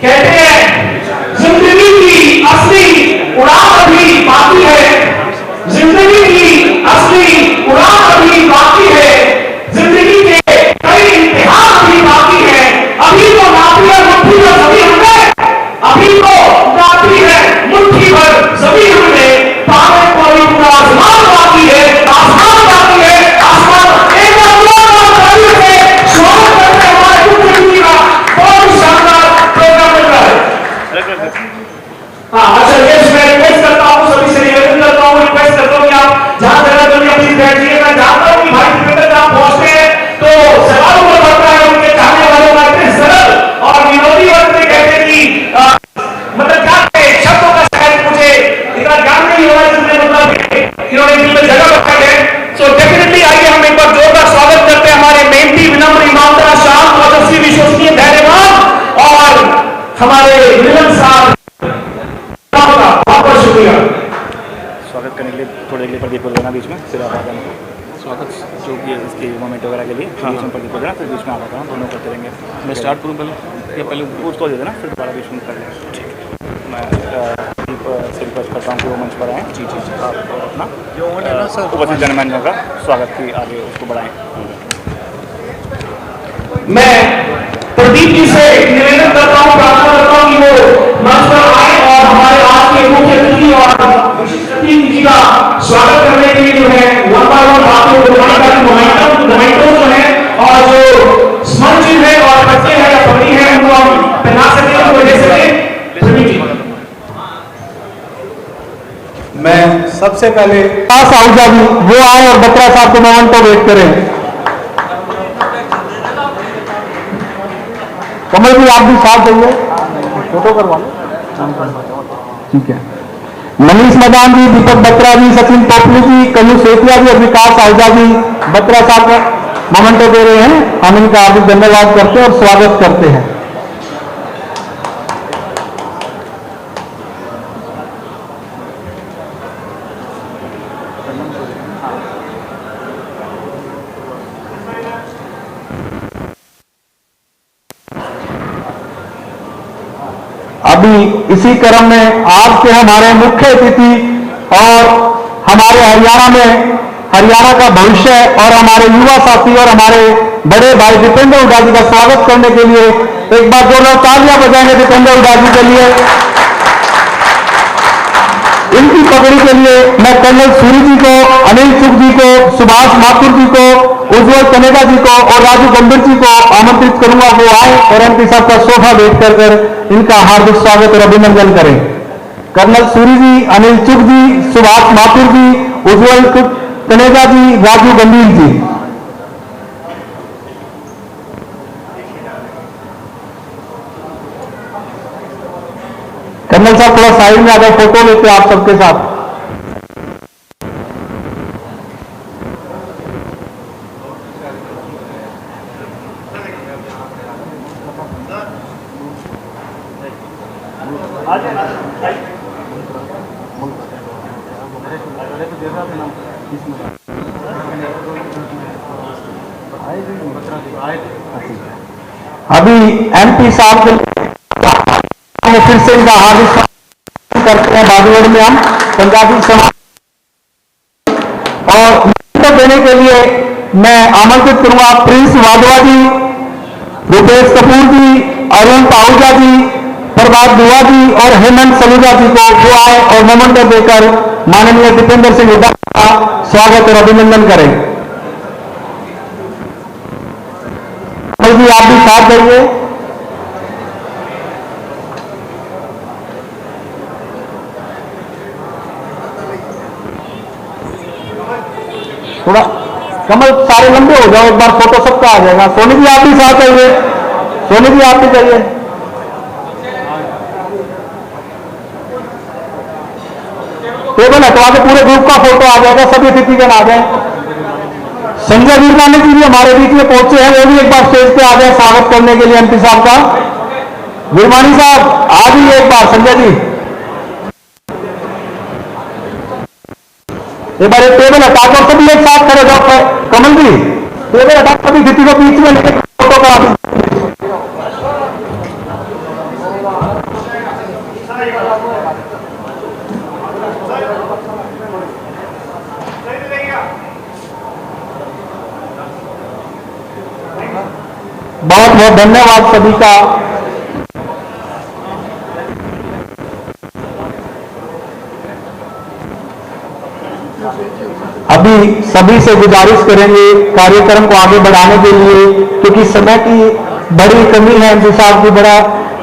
कहते हैं जिंदगी की असली उड़ान अभी बाकी है, जिंदगी की असली उड़ान अभी बाकी है, जिंदगी के कई इम्तिहान अभी बाकी है। अभी तो नापी है मुट्ठी भर सभी हमने, अभी तो नापी है मुट्ठी भर सभी हमने, पाने को अभी पूरा आसमान बाकी है, आसमान बाकी है, आसमान। एक बार से स्वागत करते हैं हमारे मुख्यमंत्री का। बहुत शानदार प्रोग्राम चल रहा है। हाँ अच्छा, यस मैं रिक्वेस्ट करता हूँ, सभी से निवेदन करता हूँ, रिक्वेस्ट करता हूँ कि आप जहां जगह दुनिया प्लीज बैठिए। मैं जानता हूँ कि भाई दीपेंद्र जहां पहुंचते हैं तो सवाल ऊपर बढ़ता है, उनके चाहने वालों का इतने सरल और विनोदी वर्ग में कहते हैं कि मतलब क्या कहें, शब्दों का शायद मुझे इतना ज्ञान नहीं हो रहा है जिसमें मतलब इन्होंने दिल में जगह रखा है। सो डेफिनेटली आइए हम एक बार जोरदार स्वागत करते हैं हमारे मेहनती, विनम्र, ईमानदार, शांत, ओजस्वी, विश्वसनीय, धैर्यवान और हमारे मिलन साहब का बहुत बहुत शुक्रिया। स्वागत करने के लिए थोड़ी देर प्रदीप को देना बीच में, फिर आप आ जाना। स्वागत जो कि इसके मोमेंट वगैरह के लिए बीच में प्रदीप को देना, फिर बीच में आ जाता हूँ, दोनों करते रहेंगे। मैं स्टार्ट करूँ पहले या पहले उसको दे देना, फिर दोबारा बीच में कर लेंगे। ठीक है, मैं प्रदीप से रिक्वेस्ट करता हूँ कि वो मंच पर आएँ। जी जी जी, आप अपना उपस्थित जनमानव का स्वागत की आगे उसको बढ़ाएँ। मैं प्रदीप जी से निवेदन करता हूँ, प्रार्थना करता हूँ कि वो मंच पर आए और हमारे आज के मुख्य अतिथि और विशिष्ट अतिथि जी का स्वागत करने के लिए जो है वन बाय वन बातें बुलाने का मोमेंटम जो है और जो स्मरण चिन्ह है और बच्चे हैं या पगड़ी है उनको हम पहना सके, उनको दे सके। प्रदीप जी, मैं सबसे पहले पास आहूजा जी वो आए और बत्रा साहब के मोमेंट को वेट करें। कमल जी आप भी साथ देंगे, फोटो करवा लो। ठीक है, मनीष मदान जी, दीपक बत्रा जी, सचिन पोपली जी, कन्नू सेतिया जी और विकास आहूजा जी बत्रा साहब का मोमेंटो दे रहे हैं। हम इनका हार्दिक धन्यवाद करते हैं और स्वागत करते हैं। अभी इसी क्रम में आज के हमारे मुख्य अतिथि और हमारे हरियाणा का भविष्य और हमारे युवा साथी और हमारे बड़े भाई दीपेंद्र हुड्डा जी का स्वागत करने के लिए एक बार जोरदार तालियां बजाएंगे दीपेंद्र हुड्डा जी के लिए। इनकी पकड़ी के लिए मैं कर्नल सूरी जी को, अनिल चुग जी को, सुभाष माथुर जी को, उज्जवल कनेगा जी को और राजू गंभीर जी को आमंत्रित करूंगा वो आए और एमपी साहब का सोफा भेंट कर इनका हार्दिक स्वागत और अभिनंदन करें। कर्नल सूरी जी, अनिल चुग जी, सुभाष माथुर जी, उज्जवल कनेगा जी, राजू गंभीर जी। कर्नल साहब थोड़ा साइड में आकर फोटो लेते आप सबके साथ। अभी एमपी साहब के फिर से इनका हार्दिक स्वागत करते हैं। बागेश्वर में हम पंजाबी समाज और देने के लिए मैं आमंत्रित करूंगा प्रिंस वाधवा जी, रुपेश कपूर जी, अरुण पाहूजा जी, प्रभात दुआ जी और हेमंत सलूजा जी को वो आए और मोमेंटो देकर माननीय दीपेंद्र सिंह हुड्डा का स्वागत और अभिनंदन करें। जी आप भी साथ देंगे। थोड़ा कमल सारे लंबे हो जाओ, एक बार फोटो सबका आ जाएगा। सोनी जी आप भी साथ आइए, सोनी जी आप भी जाइए। टेबल हटवा के पूरे ग्रुप का फोटो आ जाएगा, सभी अतिथिगण आ जाए। संजय वीरमानी जी भी हमारे बीच में पहुंचे हैं, वो भी एक बार स्टेज पे आ जाए स्वागत करने के लिए एमपी साहब का। वीरमानी साहब आ जाइए एक बार, संजय जी एक बार एक टेबल हटाकर सभी एक साथ खड़े जाओ। कमल जी टेबल हटा सभी किसी को बीच में लेकर फोटो करा दीजिए। धन्यवाद सभी का। अभी सभी से गुजारिश करेंगे कार्यक्रम को आगे बढ़ाने के लिए, क्योंकि समय की बड़ी कमी है। एमपी साहब की बड़ा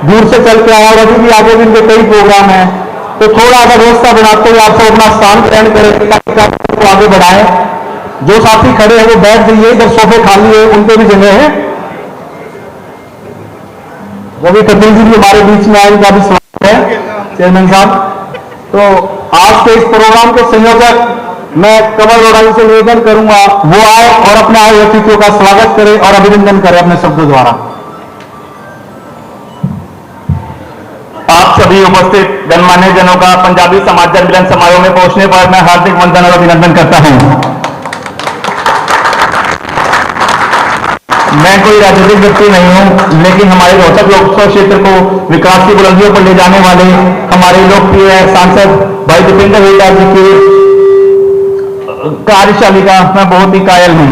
दूर से चल के आया और अभी भी आगे भी इनके कई प्रोग्राम हैं, तो थोड़ा अगर व्यवस्था बनाते हुए आप सब अपना स्थान ग्रहण करें ताकि कार्यक्रम को आगे बढ़ाएं। जो साथी खड़े हैं वो बैठ जाइए, इधर सोफे खाली है उन पे भी जगह है। रवि कपिल जी भी हमारे बीच में आए, उनका भी स्वागत है चेयरमैन साहब। तो आज के इस प्रोग्राम के संयोजक मैं कमल रोड़ा जी से निवेदन करूंगा वो आए और अपने आए अतिथियों का स्वागत करें और अभिनंदन करें अपने शब्दों द्वारा। आप सभी उपस्थित गणमान्य जनों का पंजाबी समाज जन मिलन समारोह में पहुंचने पर मैं हार्दिक वंदन और अभिनंदन करता हूं। मैं कोई राजनीतिक व्यक्ति नहीं हूं, लेकिन हमारे रोहतक लोकसभा क्षेत्र को विकास की बुलंदियों पर ले जाने वाले हमारे लोकप्रिय सांसद भाई दीपेंद्र हुड्डा जी की कार्यशैली का मैं बहुत ही कायल हूं।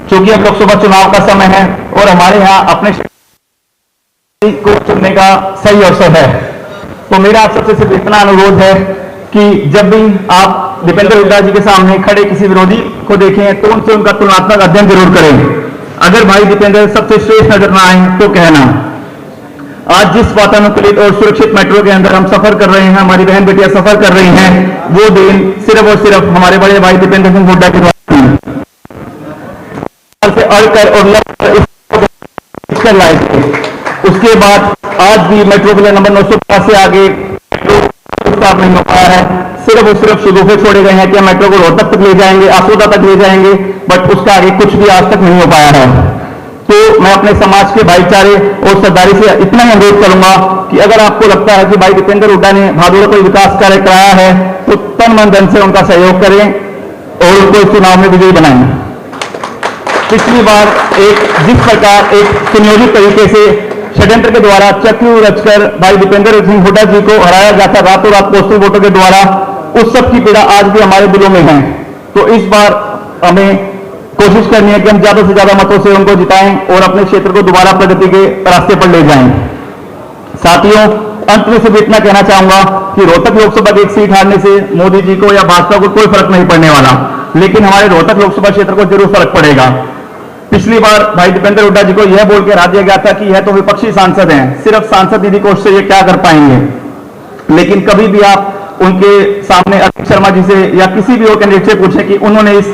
क्योंकि अब लोकसभा चुनाव का समय है और हमारे यहाँ अपने को चुनने का सही अवसर है, तो मेरा आप सबसे सिर्फ इतना अनुरोध है कि जब भी आप दीपेंद्र हुड्डा जी के सामने खड़े किसी विरोधी को देखें तो उनसे उनका तुलनात्मक अध्ययन जरूर करें। अगर भाई दीपेंद्र सबसे श्रेष्ठ नजर ना आए तो कहना। आज जिस वातानुकूलित और सुरक्षित मेट्रो के अंदर हम सफर कर रहे हैं, हमारी बहन बेटियां सफर कर रही हैं, वो दिन सिर्फ और सिर्फ हमारे बड़े भाई दीपेंद्र सिंह हुड्डा के द्वारा से अड़कर और लड़कर लाए थे। उसके बाद आज भी मेट्रो प्ले नंबर 950 से आगे मेट्रो नहीं हो पाया है। सिर्फ और सिर्फ शगुफे छोड़े गए हैं कि हम मेट्रो को रोहतक तक ले जाएंगे, आसोदा तक ले जाएंगे, बट उसका आगे कुछ भी आज तक नहीं हो पाया है। तो मैं अपने समाज के भाईचारे और सरदारी से इतना ही अनुरोध करूंगा कि अगर आपको लगता है कि भाई दीपेंद्र हुड्डा ने भादोड़ा कोई विकास कार्य कराया है तो तन मन धन से उनका सहयोग करें और उनको इस चुनाव में विजयी बनाएं। पिछली बार जिस प्रकार एक सुनियोजित तरीके से षड्यंत्र के द्वारा चक्र रचकर भाई दीपेंद्र सिंह हुड्डा जी को हराया जाता रातों रात पोस्टल वोटों के द्वारा, उस सब की पीड़ा आज भी हमारे दिलों में है। तो इस बार हमें कोशिश करनी है कि हम ज्यादा से ज्यादा मतों से उनको जिताएं और अपने क्षेत्र को दोबारा प्रगति के रास्ते पर ले जाएं। साथियों, अंत में सिर्फ इतना कहना चाहूंगा कि रोहतक लोकसभा की एक सीट हारने से मोदी जी को या भाजपा को कोई फर्क नहीं पड़ने वाला, लेकिन हमारे रोहतक लोकसभा क्षेत्र को जरूर फर्क पड़ेगा। पिछली बार भाई दीपेंद्र हुड्डा जी को यह बोल के हरा दिया गया था कि यह तो विपक्षी सांसद हैं, सिर्फ सांसद निधि कोष से ये क्या कर पाएंगे। लेकिन कभी भी आप उनके सामने अखिल शर्मा जी से या किसी भी और कैंडिडेट से पूछें कि उन्होंने इस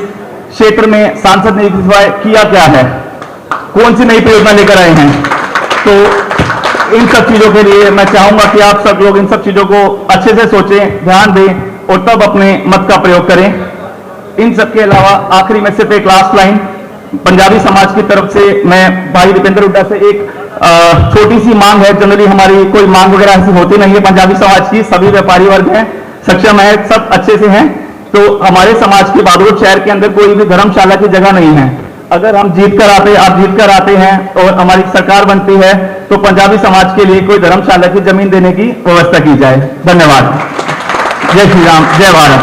क्षेत्र में सांसद निधि सिवाय किया क्या है, कौन सी नई परियोजना लेकर आए हैं। तो इन सब चीजों के लिए मैं चाहूंगा कि आप सब लोग इन सब चीजों को अच्छे से सोचें, ध्यान दें और तब अपने मत का प्रयोग करें। इन सब के अलावा आखिरी में सिर्फ एक लास्ट लाइन पंजाबी समाज की तरफ से मैं भाई दीपेंद्र हुड्डा से एक छोटी सी मांग है। जनरली हमारी कोई मांग वगैरह ऐसी होती नहीं है पंजाबी समाज की, सभी व्यापारी वर्ग हैं, सक्षम है, सब अच्छे से हैं। तो हमारे समाज के बागड़ोड शहर के अंदर कोई भी धर्मशाला की जगह नहीं है। अगर हम जीत कर आते हैं और हमारी सरकार बनती है तो पंजाबी समाज के लिए कोई धर्मशाला की जमीन देने की व्यवस्था की जाए। धन्यवाद। जय श्री राम, जय भारत।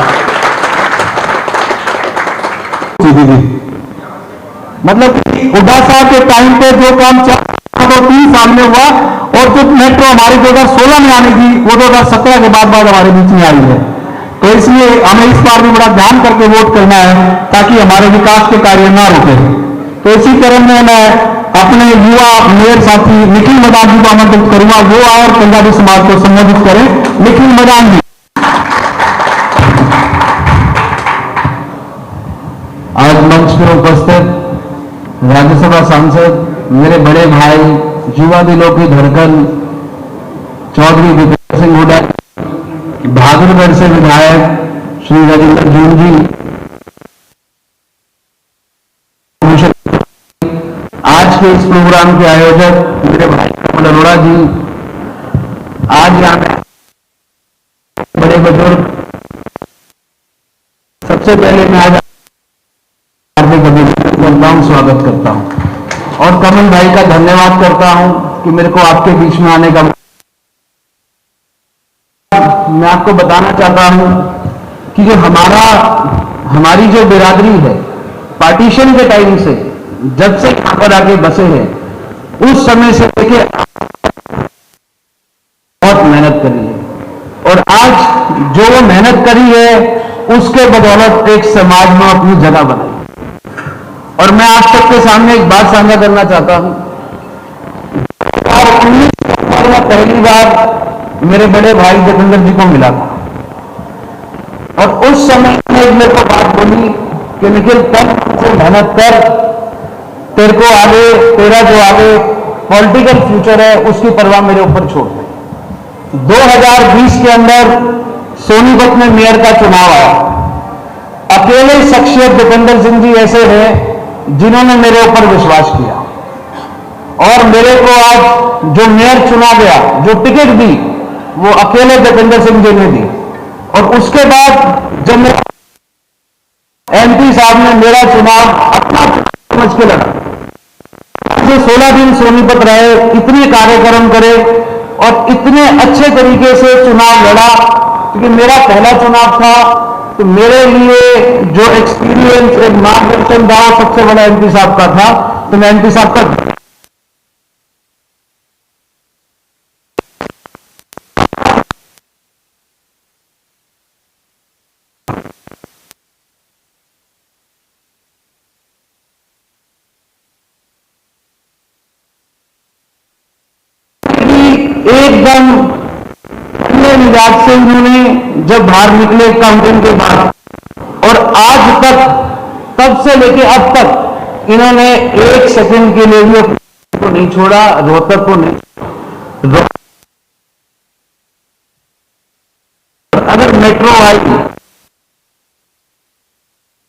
मतलब हुड्डा साहब के टाइम पे जो काम 3 साल में हुआ और जो मेट्रो हमारी 2016 में आने की वो 2017 के बाद हमारे बीच में आई है। तो इसलिए हमें इस बार भी बड़ा ध्यान करके वोट करना है ताकि हमारे विकास के कार्य ना रुके। तो इसी क्रम में मैं अपने युवा मेयर साथी निखिल मदान जी को आमंत्रित करूंगा, वो आए और पंजाबी समाज को संबोधित करें। निखिल मदान जी। आज मंच पर उपस्थित राज्यसभा सांसद मेरे बड़े भाई युवा दिलों की धड़कन चौधरी दीपेंद्र सिंह हुड्डा, भागलगढ़ से विधायक श्री राजेंद्र जून जी, आज के इस प्रोग्राम के आयोजक मेरे भाई कमल अरोड़ा जी, आज यहाँ बड़े बुजुर्ग, सबसे पहले मैं आज हार्दिक अभिनंदन करता हूं, स्वागत करता हूं और कमल भाई का धन्यवाद करता हूं कि मेरे को आपके बीच में आने का। मैं आपको बताना चाहता हूं कि जो हमारी जो बिरादरी है पार्टीशन के टाइम से जब से यहां पर आके बसे हैं, उस समय से लेके बहुत मेहनत करी है, और आज जो वो मेहनत करी है उसके बदौलत एक समाज में अपनी जगह बनाई। और मैं आप सबके सामने एक बात साझा करना चाहता हूं। 2019 में पहली बार मेरे बड़े भाई देवेंद्र जी को मिला था, और उस समय में मेरे को बात बोली कि निखिल तब से मेहनत कर, तेरे को आगे, तेरा जो आगे पॉलिटिकल फ्यूचर है उसकी परवाह मेरे ऊपर छोड़ दे। 2020 के अंदर सोनीपत में मेयर का चुनाव आया। अकेले शख्सियत दीपेंद्र सिंह जी ऐसे हैं जिन्होंने मेरे ऊपर विश्वास किया, और मेरे को आज जो मेयर चुना गया, जो टिकट दी, वो अकेले दीपेंद्र सिंह जी ने दी। और उसके बाद जब एमपी साहब ने मेरा चुनाव अपना समझ के लड़ा, 16 दिन सोनीपत रहे, इतने कार्यक्रम करे और इतने अच्छे तरीके से चुनाव लड़ा, क्योंकि मेरा पहला चुनाव था। तो मेरे लिए जो एक्सपीरियंस, एक मार्गदर्शन था, सबसे बड़ा एमपी साहब का था। तो मैं एमपी साहब का एकदम अपने मिजाज से उन्होंने, जब बाहर निकले काउंटिंग के बाद, और आज तक, तब से लेके अब तक इन्होंने एक सेकंड के लिए भी को नहीं छोड़ा, रोहतक को नहीं। अगर मेट्रो आई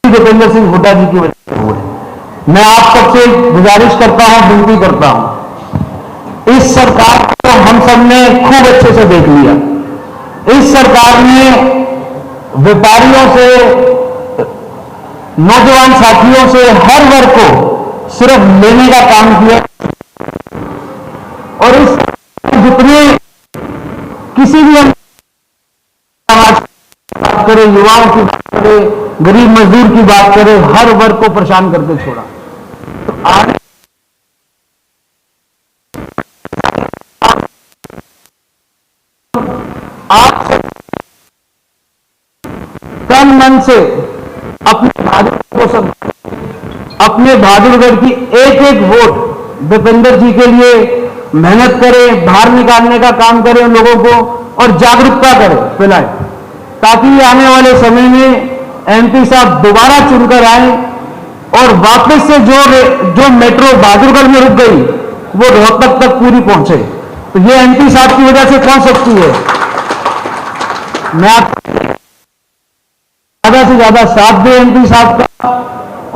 दीपेंद्र सिंह हुड्डा जी की वजह से हुए। मैं आप सबसे गुजारिश करता हूं, विनती करता हूं, इस सरकार को हम सबने खूब अच्छे से देख लिया। इस सरकार ने व्यापारियों से, नौजवान साथियों से, हर वर्ग को सिर्फ लेने का काम किया, और इस जितने किसी भी समाज की बात करें, युवाओं की बात करें, गरीब मजदूर की बात करें, हर वर्ग को परेशान करके छोड़ा। तो आज आप तन मन से अपने बहादुर को, अपने बहादुरगढ़ की एक एक वोट दीपेंद्र जी के लिए मेहनत करें, बाहर निकालने का काम करें उन लोगों को, और जागरूकता करें, फैलाएं, ताकि आने वाले समय में एमपी साहब दोबारा चुनकर आए और वापस से जो मेट्रो बहादुरगढ़ में रुक गई वो रोहतक तक पूरी पहुंचे। तो ये एमपी साहब की वजह से पहुंच सकती है। मैं आप ज्यादा से ज्यादा साथ दें एमपी साहब का,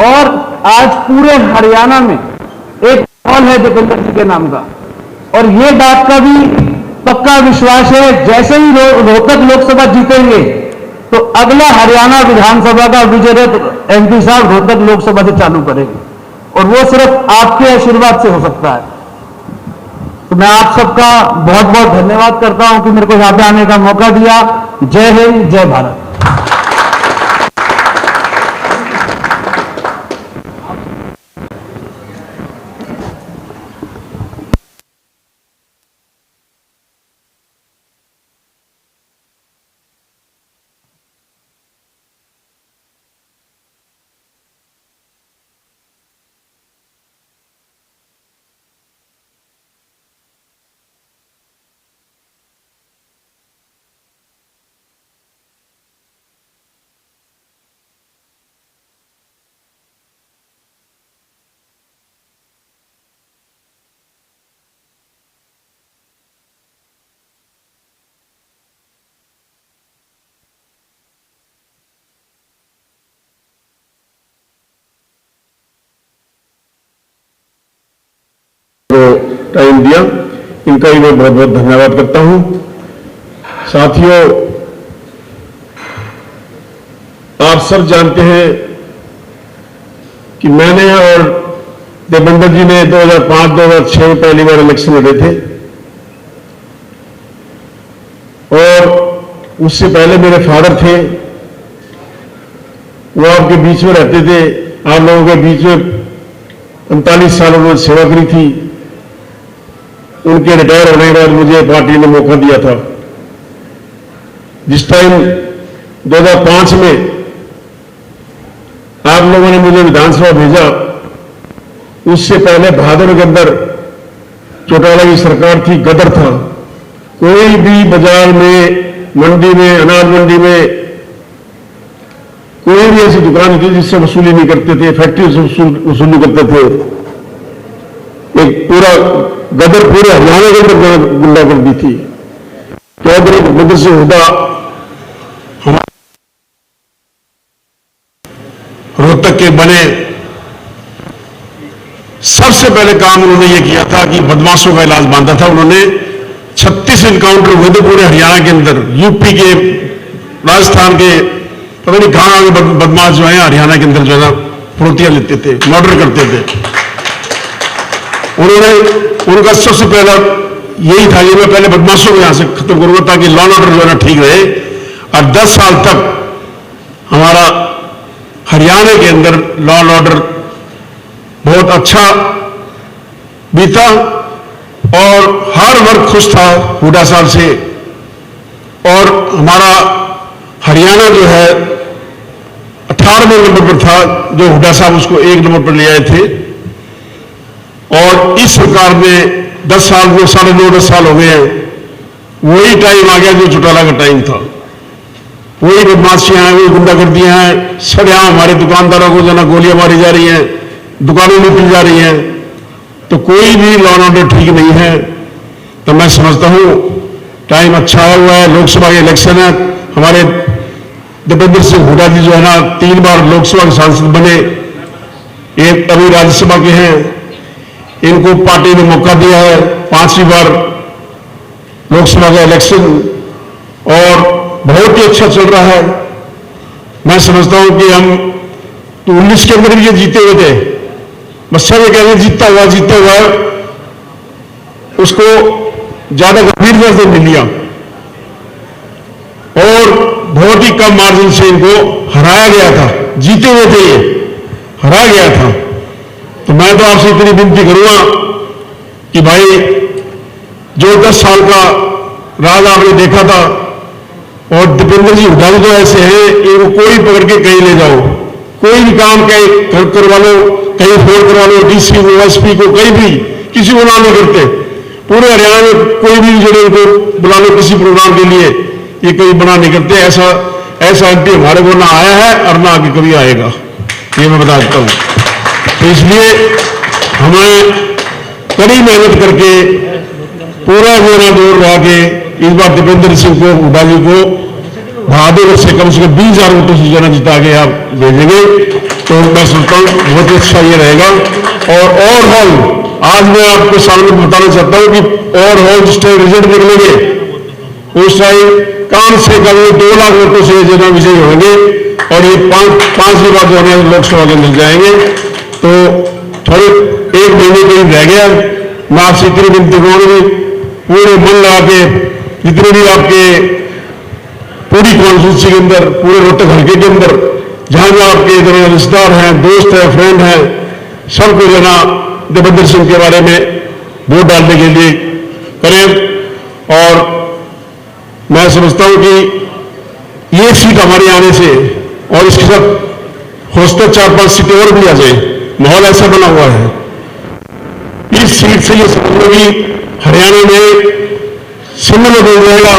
और आज पूरे हरियाणा में एक हॉल है दीपेंद्र जी के नाम का, और ये बात का भी पक्का विश्वास है, जैसे ही रोहतक लोकसभा जीतेंगे तो अगला हरियाणा विधानसभा का विजय रथ एमपी साहब रोहतक लोकसभा से चालू करेंगे, और वो सिर्फ आपके आशीर्वाद से हो सकता है। तो मैं आप सबका बहुत बहुत धन्यवाद करता हूं कि मेरे को यहां पे आने का मौका दिया। जय हिंद, जय भारत। टाइम दिया, इनका ही मैं बहुत बहुत धन्यवाद करता हूं। साथियों, आप सब जानते हैं कि मैंने और देवेंद्र जी ने 2005-2006 में पहली बार इलेक्शन लड़े थे, और उससे पहले मेरे फादर थे, वो आपके बीच में रहते थे, आप लोगों के बीच में 39 साल उन्होंने सेवा करी थी। उनके रिटायर होने के बाद मुझे पार्टी ने मौका दिया था। जिस टाइम 2005 में आप लोगों ने मुझे विधानसभा भेजा, उससे पहले भादर के अंदर चौटाला की सरकार थी, गदर था। कोई भी बाजार में, मंडी में, अनाज मंडी में कोई भी ऐसी दुकान नहीं थी जिससे वसूली नहीं करते थे, फैक्ट्री से वसूली करते थे। एक पूरा गदर पूरे हरियाणा के अंदर गुंडागर्दी थी। चौधरी भूपेंद्र सिंह हुड्डा रोहतक के बने, सबसे पहले काम उन्होंने ये किया था कि बदमाशों का इलाज बांधा था। उन्होंने 36 एनकाउंटर हुए थे पूरे हरियाणा के अंदर, यूपी के, राजस्थान के, पता नहीं कहां आगे बदमाश जो है हरियाणा के अंदर जो है ना फुर्तियां लेते थे, मर्डर करते थे। उनका सबसे पहला यही था कि मैं पहले बदमाशों को यहां से खत्म करूंगा ताकि लॉ एंड ऑर्डर जो है ना ठीक रहे। और 10 साल तक हमारा हरियाणा के अंदर लॉ एंड ऑर्डर बहुत अच्छा बीता और हर वर्ग खुश था हुड्डा साहब से। और हमारा हरियाणा जो है 18वें नंबर पर था, जो हुड्डा साहब उसको 1 नंबर पर ले आए थे। और इस सरकार में 10 साल में 9.5-10 साल हो गए हैं, वही टाइम आ गया जो चौटाला का टाइम था। वही बदमाशियां हैं, वही गुंडागर्दियां हैं, सरेआम हमारे दुकानदारों को जना गोलियां मारी जा रही हैं, दुकानें लूटी जा रही हैं। तो कोई भी लॉ एंड ऑर्डर ठीक नहीं है। तो मैं समझता हूं टाइम अच्छा आया हुआ है, लोकसभा के इलेक्शन है। हमारे दीपेंद्र सिंह हुड्डा जी जो है ना 3 बार लोकसभा के सांसद बने, एक अभी राज्यसभा के हैं। इनको पार्टी ने मौका दिया है 5वीं बार लोकसभा का इलेक्शन और बहुत ही अच्छा चल रहा है। मैं समझता हूं कि हम तो 19 के अंदर भी ये जीते हुए थे, बस सब ये कह रहे जीतता हुआ उसको ज्यादा गंभीरता से नहीं लिया और बहुत ही कम मार्जिन से इनको हराया गया था। जीते हुए थे, ये हराया गया था। तो मैं तो आपसे इतनी विनती करूंगा कि भाई जो 10 साल का राज आपने देखा था, और दीपेंद्र जी हुड्डा तो ऐसे हैं, इनको कोई पकड़ के कहीं ले जाओ, कोई भी काम कहीं करवा लो, कहीं फोन करवा लो, डीसी को, एसपी को, कहीं भी किसी को ना नहीं करते। पूरे हरियाणा में कोई भी जो इनको बुला लो किसी प्रोग्राम के लिए, ये कोई बना नहीं करते। ऐसा एमपी हमारे को ना आया है और ना आगे कभी आएगा, ये मैं बता देता हूं। तो इसलिए हमें कड़ी मेहनत करके पूरा जोरा जोर लगा के इस बार दीपेंद्र सिंह को, हुड्डा जी को बहादुर से कम 20,000 वोटों से जना जिता के आप भेजेंगे तो मैं सोचता हूं बहुत अच्छा ये रहेगा। और ओवरऑल आज मैं आपको सामने बताना चाहता हूं कि ओवरऑल जिस टाइम रिजल्ट निकलेंगे उस टाइम कम से कम 2 लाख वोटों से जना विजयी होंगे और ये 5वीं बार जो हमें लोकसभा के मिल जाएंगे। तो थोड़े 1 महीने करीब रह गया। मैं आपसे इतनी विनती करूंगी, पूरे मन लगा के जितने भी आपके पूरी कॉन्स्टिट्यूंसी के अंदर, पूरे रोहतक हल्के के अंदर जहां जहां आपके इधर रिश्तेदार हैं, दोस्त हैं, फ्रेंड हैं, सबको जो ना दीपेंद्र सिंह के बारे में वोट डालने के लिए करें। और मैं समझता हूं कि ये सीट हमारे आने से और इसके साथ हो सकता 4-5 सीटें और भी आ जाए, माहौल ऐसा बना हुआ है। इस सीट से ये समझ लो कि हरियाणा में सिंह में बदल जाएगा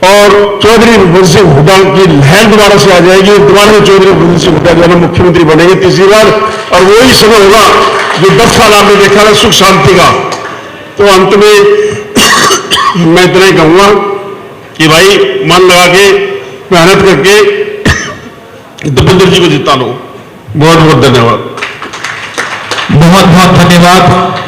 और चौधरी भूपेंद्र सिंह हुड्डा की लहर दोबारा से आ जाएगी। दोबारा से चौधरी भूपेंद्र सिंह हुड्डा जो है मुख्यमंत्री बनेंगे 3री बार, और वही समय होगा जो 10 साल आपने देखा था सुख शांति का। तो अंत में मैं इतना ही कहूंगा कि भाई मन लगा के मेहनत करके दीपेंद्र जी को जिता लो। बहुत बहुत धन्यवाद। बहुत बहुत धन्यवाद।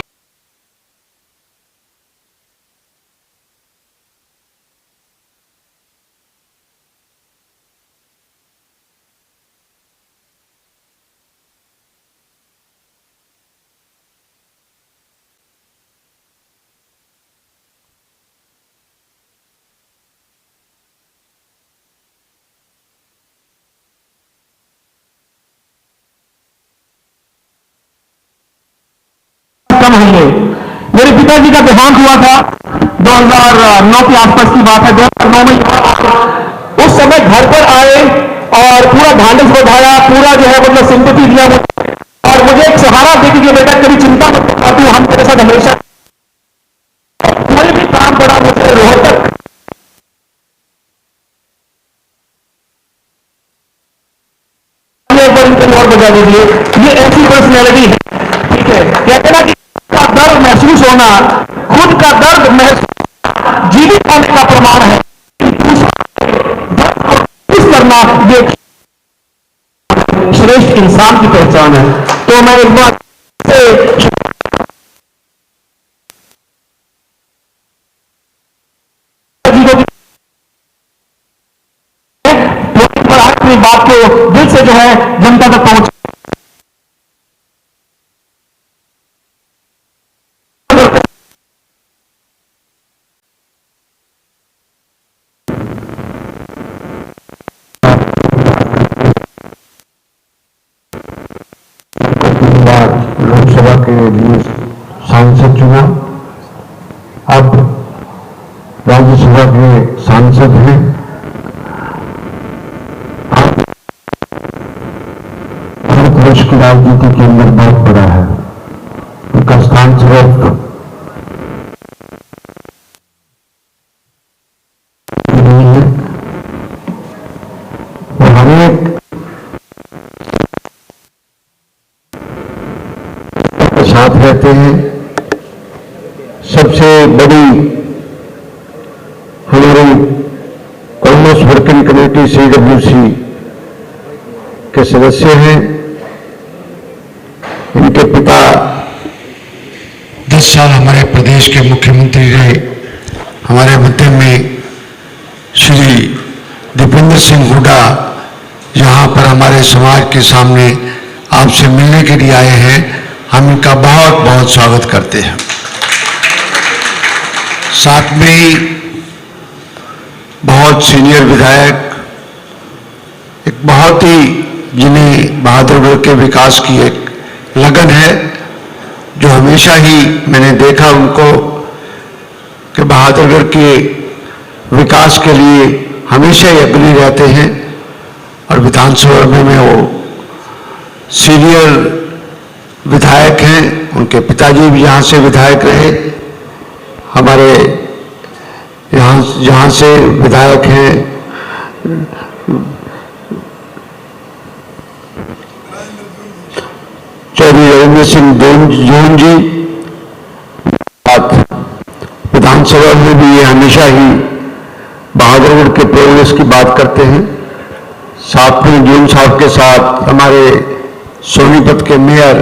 कम होंगे। मेरे पिताजी का देहांत हुआ था 2009 के आसपास की बात है। 2009 में उस समय घर पर आए और पूरा ढांढस बढ़ाया, पूरा जो है मतलब सिंपैथी दिया और मुझे एक सहारा दे कि बेटा कभी चिंता मत कर, तू हम तेरे साथ हमेशा। कोई भी काम पड़ा मुझे रोहतक और बजा दीजिए। ये ऐसी पर्सनैलिटी है, ठीक है। कहते ना कि का दर्द महसूस होना, खुद का दर्द महसूस जीवित होने का प्रमाण है। महसूस करना ये श्रेष्ठ इंसान की पहचान है। तो मैं एक बार से अपनी बात को दिल से जो है जनता तक पहुंच लोकसभा के लिए सांसद चुना, अब राज्यसभा के सांसद हैं। भारत वर्ष की राजनीति के अंदर बहुत बड़ा है, उनका स्थान सिर्फ नहीं है। वो हमें साथ रहते हैं। सबसे बड़ी हमारी कांग्रेस वर्किंग कमेटी CWC के सदस्य हैं। इनके पिता 10 साल हमारे प्रदेश के मुख्यमंत्री रहे। हमारे मध्य में श्री दीपेंद्र सिंह हुड्डा यहाँ पर हमारे समाज के सामने आपसे मिलने के लिए आए हैं। हम इनका बहुत बहुत स्वागत करते हैं। साथ में ही बहुत सीनियर विधायक, एक बहुत ही जिन्हें बहादुरगढ़ के विकास की एक लगन है, जो हमेशा ही मैंने देखा उनको कि बहादुरगढ़ के विकास के लिए हमेशा ही अग्रणी रहते हैं। और विधानसभा में वो सीनियर विधायक हैं, उनके पिताजी भी यहाँ से विधायक रहे। हमारे यहाँ से विधायक हैं चौधरी रविंद्र सिंह जौन जी। विधानसभा में भी ये हमेशा ही बहादुरगढ़ के प्रोग्रेस की बात करते हैं। साथ में जौन साहब के साथ हमारे सोनीपत के मेयर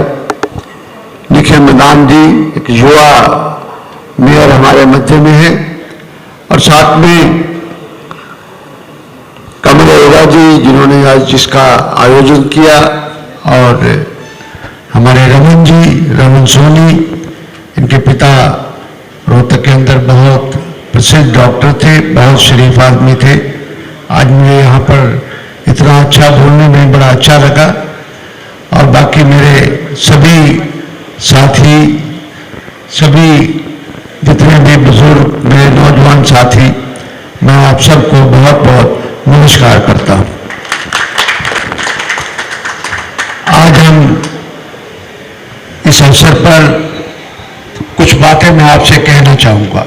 निखिल मैदान जी, एक युवा मेयर हमारे मध्य में है। और साथ में कमल अरोड़ा जी, जिन्होंने आज जिसका आयोजन किया, और हमारे रमन सोनी, इनके पिता रोहतक के अंदर बहुत प्रसिद्ध डॉक्टर थे, बहुत शरीफ आदमी थे। आज मुझे यहाँ पर इतना अच्छा बोलने में बड़ा अच्छा लगा। और बाकी मेरे सभी साथी, सभी जितने भी बुजुर्ग मेरे नौजवान साथी, मैं आप सबको बहुत बहुत नमस्कार करता हूँ। आज हम इस अवसर पर कुछ बातें मैं आपसे कहना चाहूंगा।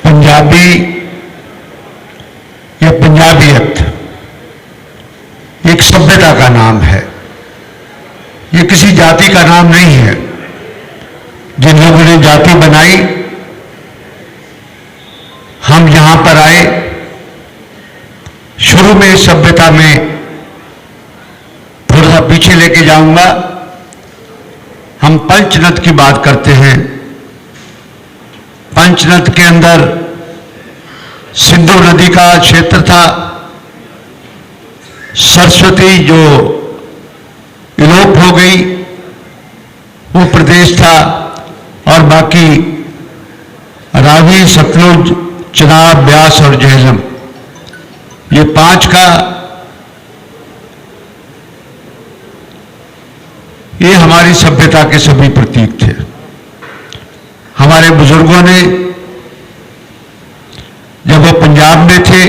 पंजाबी या पंजाबियत एक सभ्यता का नाम है, ये किसी जाति का नाम नहीं है। जिन लोगों ने जाति बनाई, हम यहां पर आए। शुरू में इस सभ्यता में थोड़ा सा पीछे लेके जाऊंगा। हम पंचनद की बात करते हैं। पंचनद के अंदर सिंधु नदी का क्षेत्र था। सरस्वती जो विलोप हो गई वो प्रदेश था, और बाकी रावी, सतलुज, चिनाब, ब्यास और झेलम, ये 5 का ये हमारी सभ्यता के सभी प्रतीक थे। हमारे बुजुर्गों ने जब वो पंजाब में थे,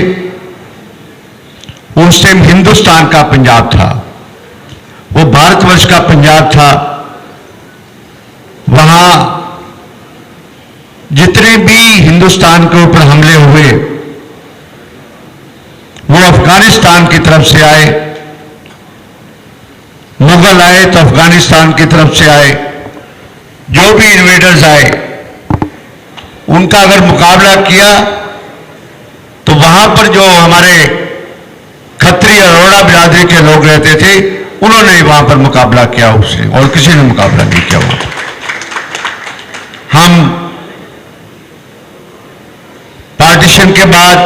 उस टाइम हिंदुस्तान का पंजाब था, वो भारतवर्ष का पंजाब था। वहां जितने भी हिंदुस्तान के ऊपर हमले हुए वो अफगानिस्तान की तरफ से आए। मुगल आए तो अफगानिस्तान की तरफ से आए। जो भी इन्वेडर्स आए उनका अगर मुकाबला किया तो वहां पर जो हमारे खत्री अरोड़ा बिरादरी के लोग रहते थे, उन्होंने वहां पर मुकाबला किया उससे, और किसी ने मुकाबला नहीं किया वहां पर। हम पार्टीशन के बाद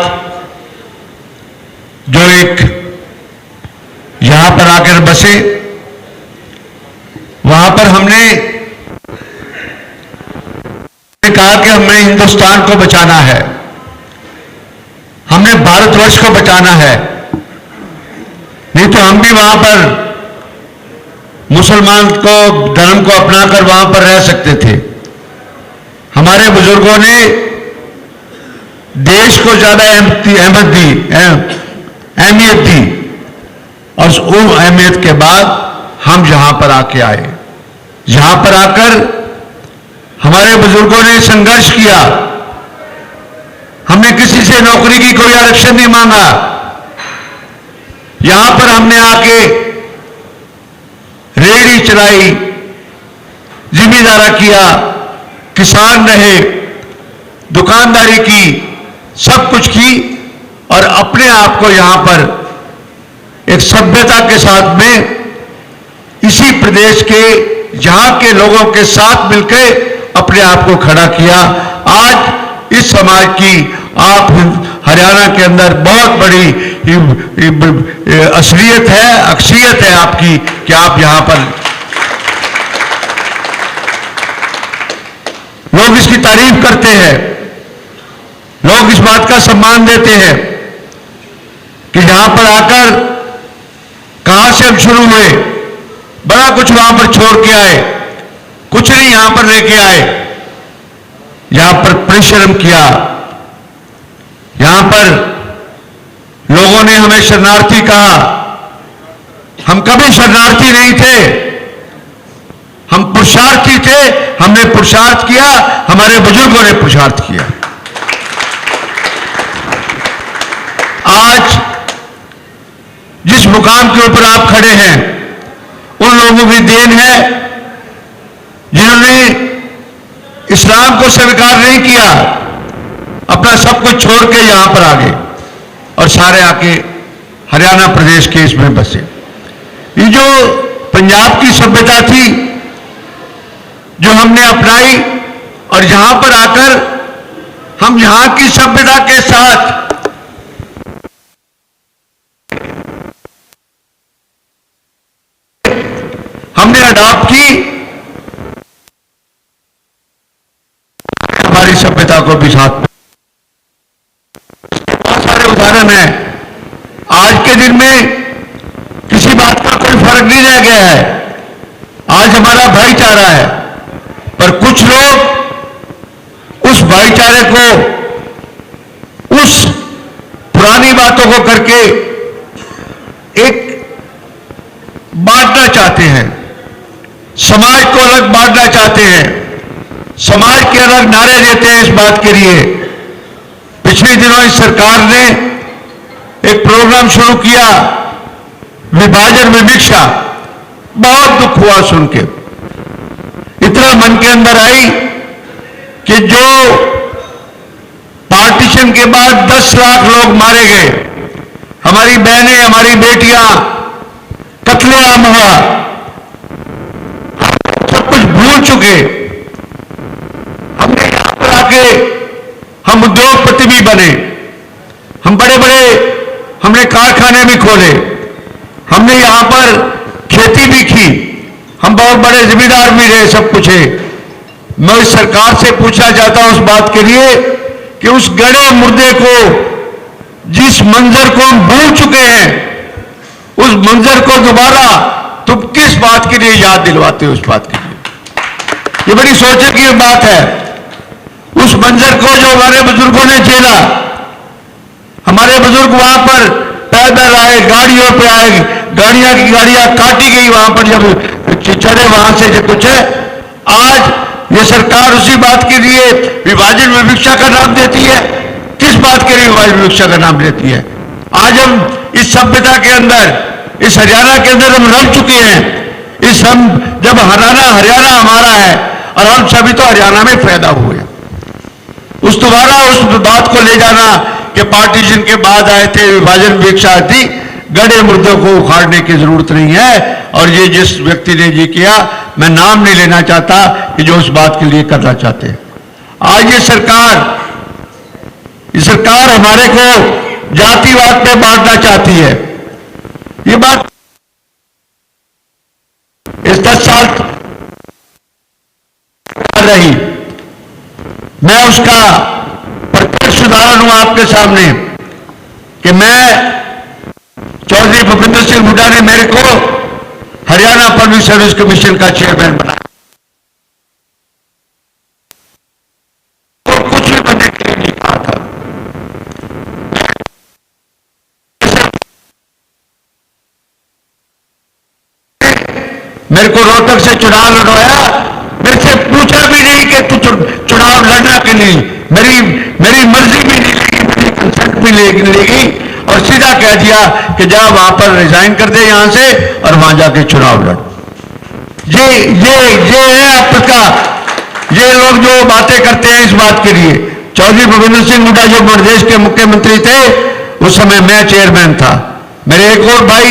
जो एक यहां पर आकर बसे, वहां पर हमने कहा कि हमें हिंदुस्तान को बचाना है, हमने भारतवर्ष को बचाना है, नहीं तो हम भी वहां पर मुसलमान को धर्म को अपनाकर वहां पर रह सकते थे। हमारे बुजुर्गों ने देश को ज्यादा अहमियत दी, और उस अहमियत के बाद हम यहां पर आके आए। यहां पर आकर हमारे बुजुर्गों ने संघर्ष किया। हमने किसी से नौकरी की कोई आरक्षण नहीं मांगा। यहां पर हमने आके रेहड़ी चलाई, जिम्मेदारा किया, किसान रहे, दुकानदारी की, सब कुछ की, और अपने आप को यहां पर एक सभ्यता के साथ में इसी प्रदेश के यहां के लोगों के साथ मिलकर अपने आप को खड़ा किया। आज इस समाज की आप हरियाणा के अंदर बहुत बड़ी असलियत है, अक्सियत है आपकी कि आप यहां पर लोग इसकी तारीफ करते हैं, लोग इस बात का सम्मान देते हैं कि यहां पर आकर कहां से हम शुरू हुए, बड़ा कुछ वहां पर छोड़ के आए, कुछ नहीं यहां पर लेके आए। यहां पर परिश्रम किया, यहां पर लोगों ने हमें शरणार्थी कहा। हम कभी शरणार्थी नहीं थे, हम पुरुषार्थी थे। हमने पुरुषार्थ किया, हमारे बुजुर्गों ने पुरुषार्थ किया। आज जिस मुकाम के ऊपर आप खड़े हैं, उन लोगों की देन है जिन्होंने इस्लाम को स्वीकार नहीं किया, अपना सब कुछ छोड़ के यहां पर आ गए और सारे आके हरियाणा प्रदेश के इसमें बसे। ये जो पंजाब की सभ्यता थी जो हमने अपनाई, और यहां पर आकर हम यहां की सभ्यता के साथ हमने अडॉप्ट की, हमारी सभ्यता को भी साथ। बहुत सारे उदाहरण हैं। आज के दिन में किसी बात का कोई फर्क नहीं रह गया है। आज हमारा भाईचारा है, पर कुछ लोग उस भाईचारे को, उस पुरानी बातों को करके एक बांटना चाहते हैं, समाज को अलग बांटना चाहते हैं, समाज के अलग नारे देते हैं। इस बात के लिए पिछले दिनों इस सरकार ने एक प्रोग्राम शुरू किया, विभाजन विविक्षा। बहुत दुख हुआ सुन के, इतना मन के अंदर आई कि जो पार्टीशन के बाद 10 लाख लोग मारे गए, हमारी बहनें, हमारी बेटियां, कत्लेआम हुआ, सब कुछ भूल चुके। हमने यहां पर आके हम उद्योगपति भी बने, हम बड़े बड़े हमने कारखाने भी खोले, हमने यहां पर खेती भी की, हम बहुत बड़े जिम्मेदार भी रहे, सब कुछ है। मैं इस सरकार से पूछना चाहता हूं उस बात के लिए कि उस गड़े मुर्दे को, जिस मंजर को हम भूल चुके हैं, उस मंजर को दोबारा तुम किस बात के लिए याद दिलवाते हो? उस बात के लिए ये बड़ी सोचने की बात है। उस मंजर को जो हमारे बुजुर्गों ने झेला, हमारे बुजुर्ग वहां पर पैदल आए, गाड़ियों पे आए, गाड़ियां की गाड़ियां काटी गई वहां पर, जब चढ़े वहां से जो कुछ है। आज ये सरकार उसी बात के लिए विभाजन विवक्षा का नाम देती है। किस बात के लिए विभाजन विवक्षा का नाम देती है? आज हम इस सभ्यता के अंदर, इस हरियाणा के अंदर हम रह चुके हैं। हम जब हरियाणा हमारा है और हम सभी तो हरियाणा में पैदा हुए, उस दोबारा उस बात को ले जाना कि पार्टीशन के बाद आए थे, विभाजन विवक्षा थी, गड़े मुर्दों को उखाड़ने की जरूरत नहीं है। और ये जिस व्यक्ति ने ये किया, मैं नाम नहीं लेना चाहता, कि जो उस बात के लिए करना चाहते हैं। आज ये सरकार हमारे को जातिवाद पे बांटना चाहती है। ये बात इस 10 साल रही, मैं उसका प्रत्यक्ष उदाहरण हूं आपके सामने कि मैं चौधरी भूपेंद्र सिंह हुड्डा ने मेरे को हरियाणा पब्लिक सर्विस कमीशन का चेयरमैन बनाया। तो कुछ भी बनने के लिए नहीं कहा था। मेरे को रोहतक से चुनाव लड़वाया, मेरे से पूछा भी नहीं कि तू चुनाव लड़ना कि नहीं। मेरी मर्जी भी नहीं लगी, मेरी कंसेंट भी लेगी, और सीधा कह दिया कि जा वहां पर रिजाइन कर दे यहां से और वहां जाके चुनाव लड़। ये है आपका, ये लोग जो बातें करते हैं इस बात के लिए। चौधरी भूपेंद्र सिंह हुड्डा जो प्रदेश के मुख्यमंत्री थे, उस समय मैं चेयरमैन था। मेरे एक और भाई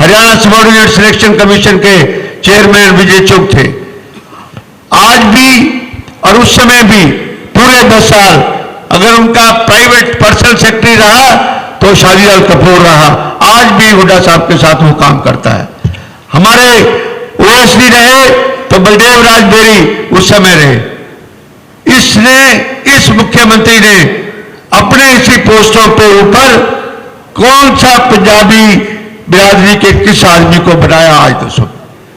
हरियाणा सबऑर्डिनेट सिलेक्शन कमीशन के चेयरमैन विजय चुग थे। आज भी और उस समय भी पूरे 10 साल अगर उनका प्राइवेट पर्सनल सेक्रेटरी रहा तो शादीलाल कपूर रहा। आज भी हुड्डा साहब के साथ वो काम करता है। हमारे ओएसडी रहे तो बलदेव राज बेरी उस समय रहे। इस मुख्यमंत्री ने अपने इसी पोस्टों पे ऊपर कौन सा पंजाबी बिरादरी के किस आदमी को बनाया? आज तो सुन,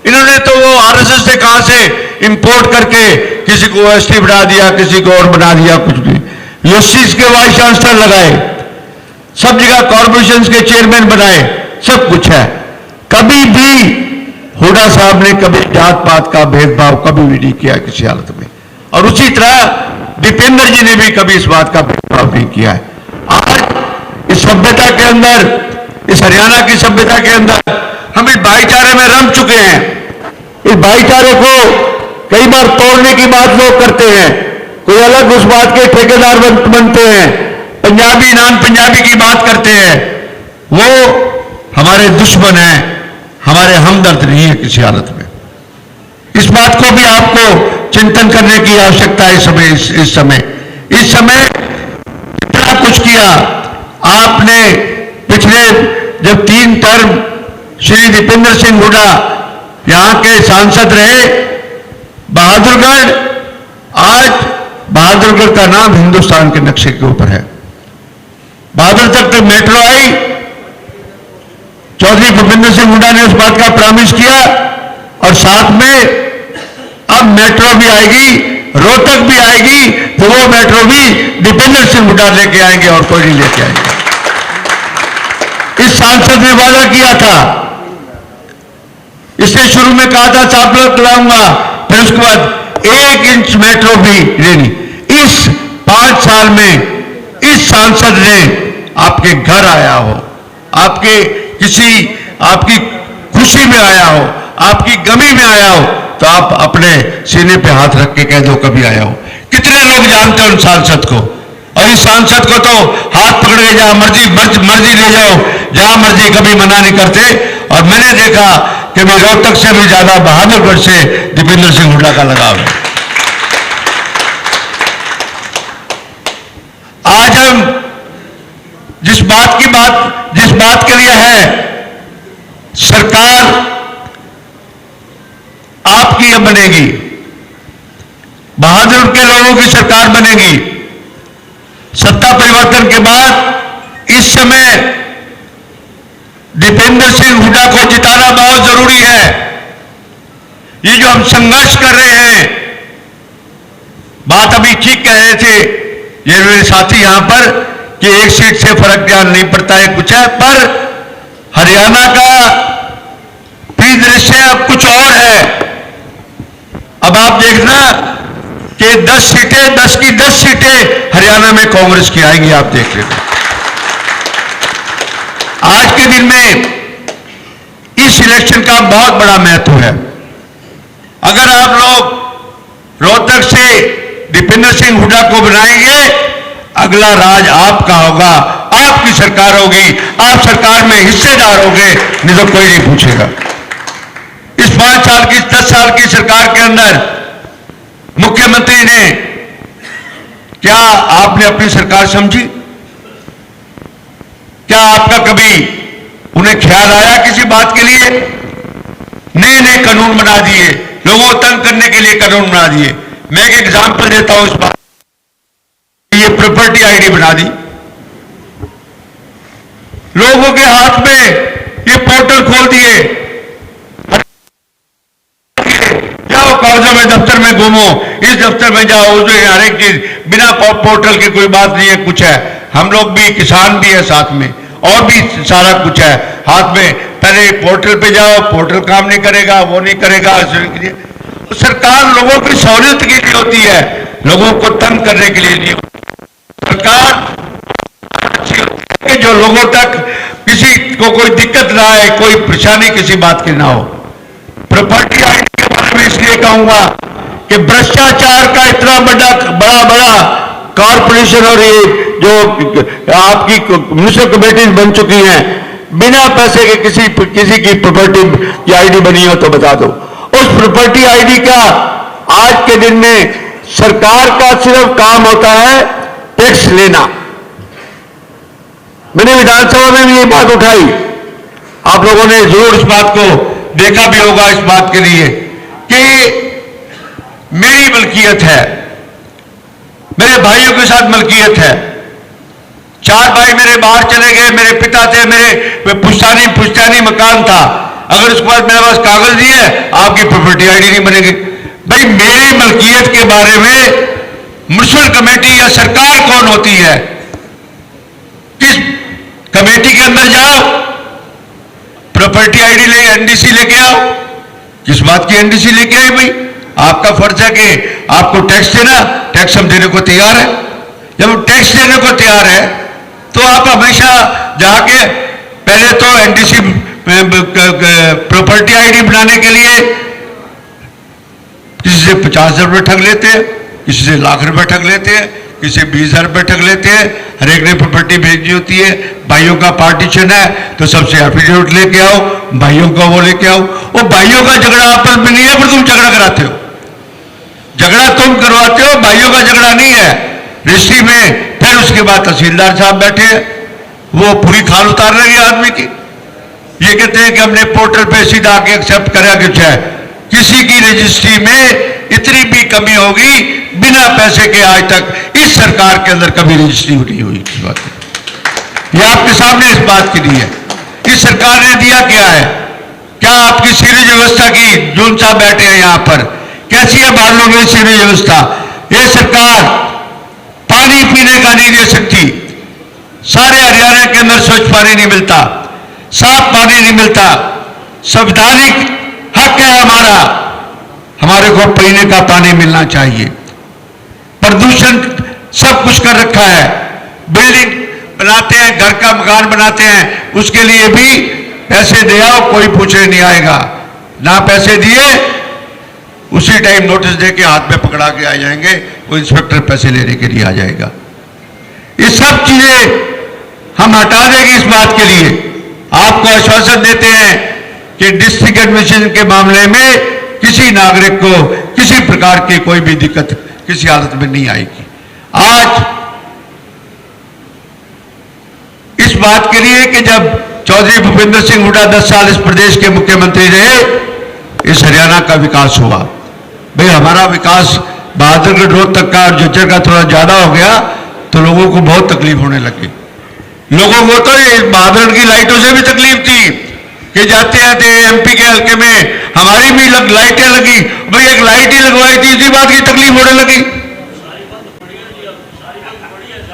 इन्होंने तो वो आरएसएस से कहां से इंपोर्ट करके किसी को ओएसडी बना दिया, किसी को और बना दिया, कुछ भी। यूनिवर्सिटीज के वाइस चांसलर लगाए, सब जगह कॉर्पोरेशन के चेयरमैन बनाए, सब कुछ है। कभी भी हुड्डा साहब ने कभी जात पात का भेदभाव कभी भी नहीं किया किसी हालत में, और उसी तरह दीपेंद्र जी ने भी कभी इस बात का भेदभाव नहीं किया है। आज इस सभ्यता के अंदर, इस हरियाणा की सभ्यता के अंदर हम इस भाईचारे में रम चुके हैं। इस भाईचारे को कई बार तोड़ने की बात लोग करते हैं, कोई अलग उस बात के ठेकेदार बनते हैं, पंजाबी नॉन पंजाबी की बात करते हैं। वो हमारे दुश्मन हैं, हमारे हमदर्द नहीं है किसी हालत में। इस बात को भी आपको चिंतन करने की आवश्यकता है। इस समय इतना कुछ किया आपने। पिछले जब 3 टर्म श्री दीपेंद्र सिंह हुड्डा यहां के सांसद रहे, बहादुरगढ़, आज बहादुरगढ़ का नाम हिंदुस्तान के नक्शे के ऊपर है। बहादुर तक मेट्रो आई, चौधरी भूपेंद्र सिंह हुड्डा ने उस बात का प्रॉमिस किया, और साथ में अब मेट्रो भी आएगी, रोहतक भी आएगी, तो वो मेट्रो भी दीपेंद्र सिंह हुड्डा लेके आएंगे और कोई नहीं लेके आएंगे। इस सांसद ने वादा किया था, इसने शुरू में कहा था चापलक लाऊंगा, फिर उसके बाद 1 इंच मेट्रो भी लेनी। इस 5 साल में इस सांसद ने आपके घर आया हो, आपकी खुशी में आया हो, आपकी गमी में आया हो, तो आप अपने सीने पे हाथ रख के कह दो कभी आया हो। कितने लोग जानते हैं उन सांसद को, और इस सांसद को तो हाथ पकड़ के जहां मर्जी ले जाओ, जहां मर्जी, कभी मना नहीं करते। और मैंने देखा कि मैं रोहतक से भी ज्यादा बहादुरगढ़ से दीपेंद्र सिंह हुड्डा का लगाव है। आज हम जिस बात के लिए है, सरकार आपकी अब बनेगी, बहादुर के लोगों की सरकार बनेगी। सत्ता परिवर्तन के बाद इस समय दीपेंद्र सिंह हुड्डा को जिताना बहुत जरूरी है। ये जो हम संघर्ष कर रहे हैं, बात अभी ठीक कह रहे थे ये मेरे साथी यहां पर कि एक सीट से फर्क ज्ञान नहीं पड़ता है, कुछ है, पर हरियाणा का परिदृश्य अब कुछ और है। अब आप देखना कि 10 सीटें, 10 की 10 सीटें हरियाणा में कांग्रेस की आएंगी, आप देख लेना। आज के दिन में इस इलेक्शन का बहुत बड़ा महत्व है। अगर आप लोग रोहतक से दीपेंद्र सिंह हुड्डा को बनाएंगे, अगला राज आपका होगा, आपकी सरकार होगी, आप सरकार में हिस्सेदार होंगे, नहीं तो कोई नहीं पूछेगा। इस 5 साल की 10 साल की सरकार के अंदर मुख्यमंत्री ने क्या आपने अपनी सरकार समझी? क्या आपका कभी उन्हें ख्याल आया किसी बात के लिए? नए नए कानून बना दिए, लोगों को तंग करने के लिए कानून बना दिए। मैं एक एग्जांपल देता हूं इस बात, ये प्रॉपर्टी आईडी बना दी, लोगों के हाथ में ये पोर्टल खोल दिए, जाओ कागजों में दफ्तर में घूमो, इस दफ्तर में जाओ, उसमें हर एक चीज, बिना पोर्टल की कोई बात नहीं है, कुछ है। हम लोग भी, किसान भी है साथ में, और भी सारा कुछ है हाथ में। पहले पोर्टल पे जाओ, पोर्टल काम नहीं करेगा, वो नहीं करेगा। तो सरकार लोगों की सहूलियत के लिए होती है, लोगों को तंग करने के लिए नहीं। सरकार जो लोगों तक किसी को कोई दिक्कत ना आए, कोई परेशानी किसी बात की ना हो। प्रॉपर्टी आईडी के बारे में इसलिए कहूंगा कि भ्रष्टाचार का इतना बड़ा कॉर्पोरेशन और ये जो आपकी म्युनिसिपल कमेटीज बन चुकी हैं, बिना पैसे के किसी की प्रॉपर्टी की आईडी बनी हो तो बता दो। उस प्रॉपर्टी आईडी का आज के दिन में सरकार का सिर्फ काम होता है टैक्स लेना। मैंने विधानसभा में भी ये बात उठाई, आप लोगों ने जरूर इस बात को देखा भी होगा, इस बात के लिए कि मेरी मलकियत है, मेरे भाइयों के साथ मलकियत है। 4 भाई मेरे बाहर चले गए, मेरे पिता थे, मेरे पुश्तैनी मकान था, अगर उसके बाद मेरे पास कागज नहीं है, आपकी प्रॉपर्टी आईडी नहीं बनेगी। भाई मेरी मलकियत के बारे में म्युनिसिपल कमेटी या सरकार कौन होती है? किस कमेटी के अंदर जाओ, प्रॉपर्टी आईडी ले, एनडीसी लेके आओ। किस बात की एनडीसी लेके आए? भाई आपका फर्ज है कि आपको टैक्स देना, टैक्स हम देने को तैयार है। जब टैक्स देने को तैयार है तो आप हमेशा जाके पहले तो एनडीसी प्रॉपर्टी आईडी बनाने के लिए किसी से 50,000 रुपये ठग लेते हैं, किसी से लाख रुपए ठग लेते हैं, किसी से 20,000 रुपये ठग लेते हैं। हर एक ने प्रॉपर्टी भेजनी होती है, भाइयों का पार्टीशन है तो सबसे एफिडेविट लेके आओ, भाइयों का वो लेके आओ। वो भाइयों का झगड़ा आपस में नहीं है, पर तुम झगड़ा कराते हो, झगड़ा तुम करवाते हो, भाइयों का झगड़ा नहीं है रजिस्ट्री में। फिर उसके बाद तहसीलदार साहब बैठे हैं, वो पूरी खाल उतार रहे हैं आदमी की। ये कहते हैं कि हमने पोर्टल पे सीधा आके एक्सेप्ट करा कुछ है। किसी की रजिस्ट्री में इतनी भी कमी होगी बिना पैसे के आज तक इस सरकार के अंदर कभी रजिस्ट्री नहीं हुई। इस बात ये आपके सामने इस बात के लिए इस सरकार ने दिया क्या है? क्या आपकी सीरीज व्यवस्था की? जून साहब बैठे हैं यहां पर, कैसी है बालों में सीरीज व्यवस्था? ये सरकार पानी पीने का नहीं दे सकती। सारे हरियाणा के अंदर स्वच्छ पानी नहीं मिलता, साफ पानी नहीं मिलता। संवैधानिक हक है हमारा, हमारे को पीने का पानी मिलना चाहिए। प्रदूषण सब कुछ कर रखा है, बिल्डिंग बनाते हैं, घर का मकान बनाते हैं, उसके लिए भी पैसे दे आओ, कोई पूछने नहीं आएगा। ना पैसे दिए उसी टाइम नोटिस दे के हाथ में पकड़ा के आ जाएंगे, वो इंस्पेक्टर पैसे लेने के लिए आ जाएगा। ये सब चीजें हम हटा देंगे। इस बात के लिए आपको आश्वासन देते हैं कि डिस्ट्रिक्ट एडमिनिस्ट्रेशन के मामले में किसी नागरिक को किसी प्रकार की कोई भी दिक्कत किसी हालत में नहीं आएगी। आज इस बात के लिए कि जब चौधरी भूपेंद्र सिंह हुड्डा 10 साल इस प्रदेश के मुख्यमंत्री रहे, इस हरियाणा का विकास हुआ। भाई हमारा विकास बहादुरगढ़ रोहतक का और झज्जर का थोड़ा ज्यादा हो गया तो लोगों को बहुत तकलीफ होने लगी। लोगों को तो ये बहादुर की लाइटों से भी तकलीफ थी कि जाते आते एमपी के हल्के में हमारी भी लाइटें लगी, भाई एक लाइट ही लगवाई थी, इसी बात की तकलीफ होने लगी।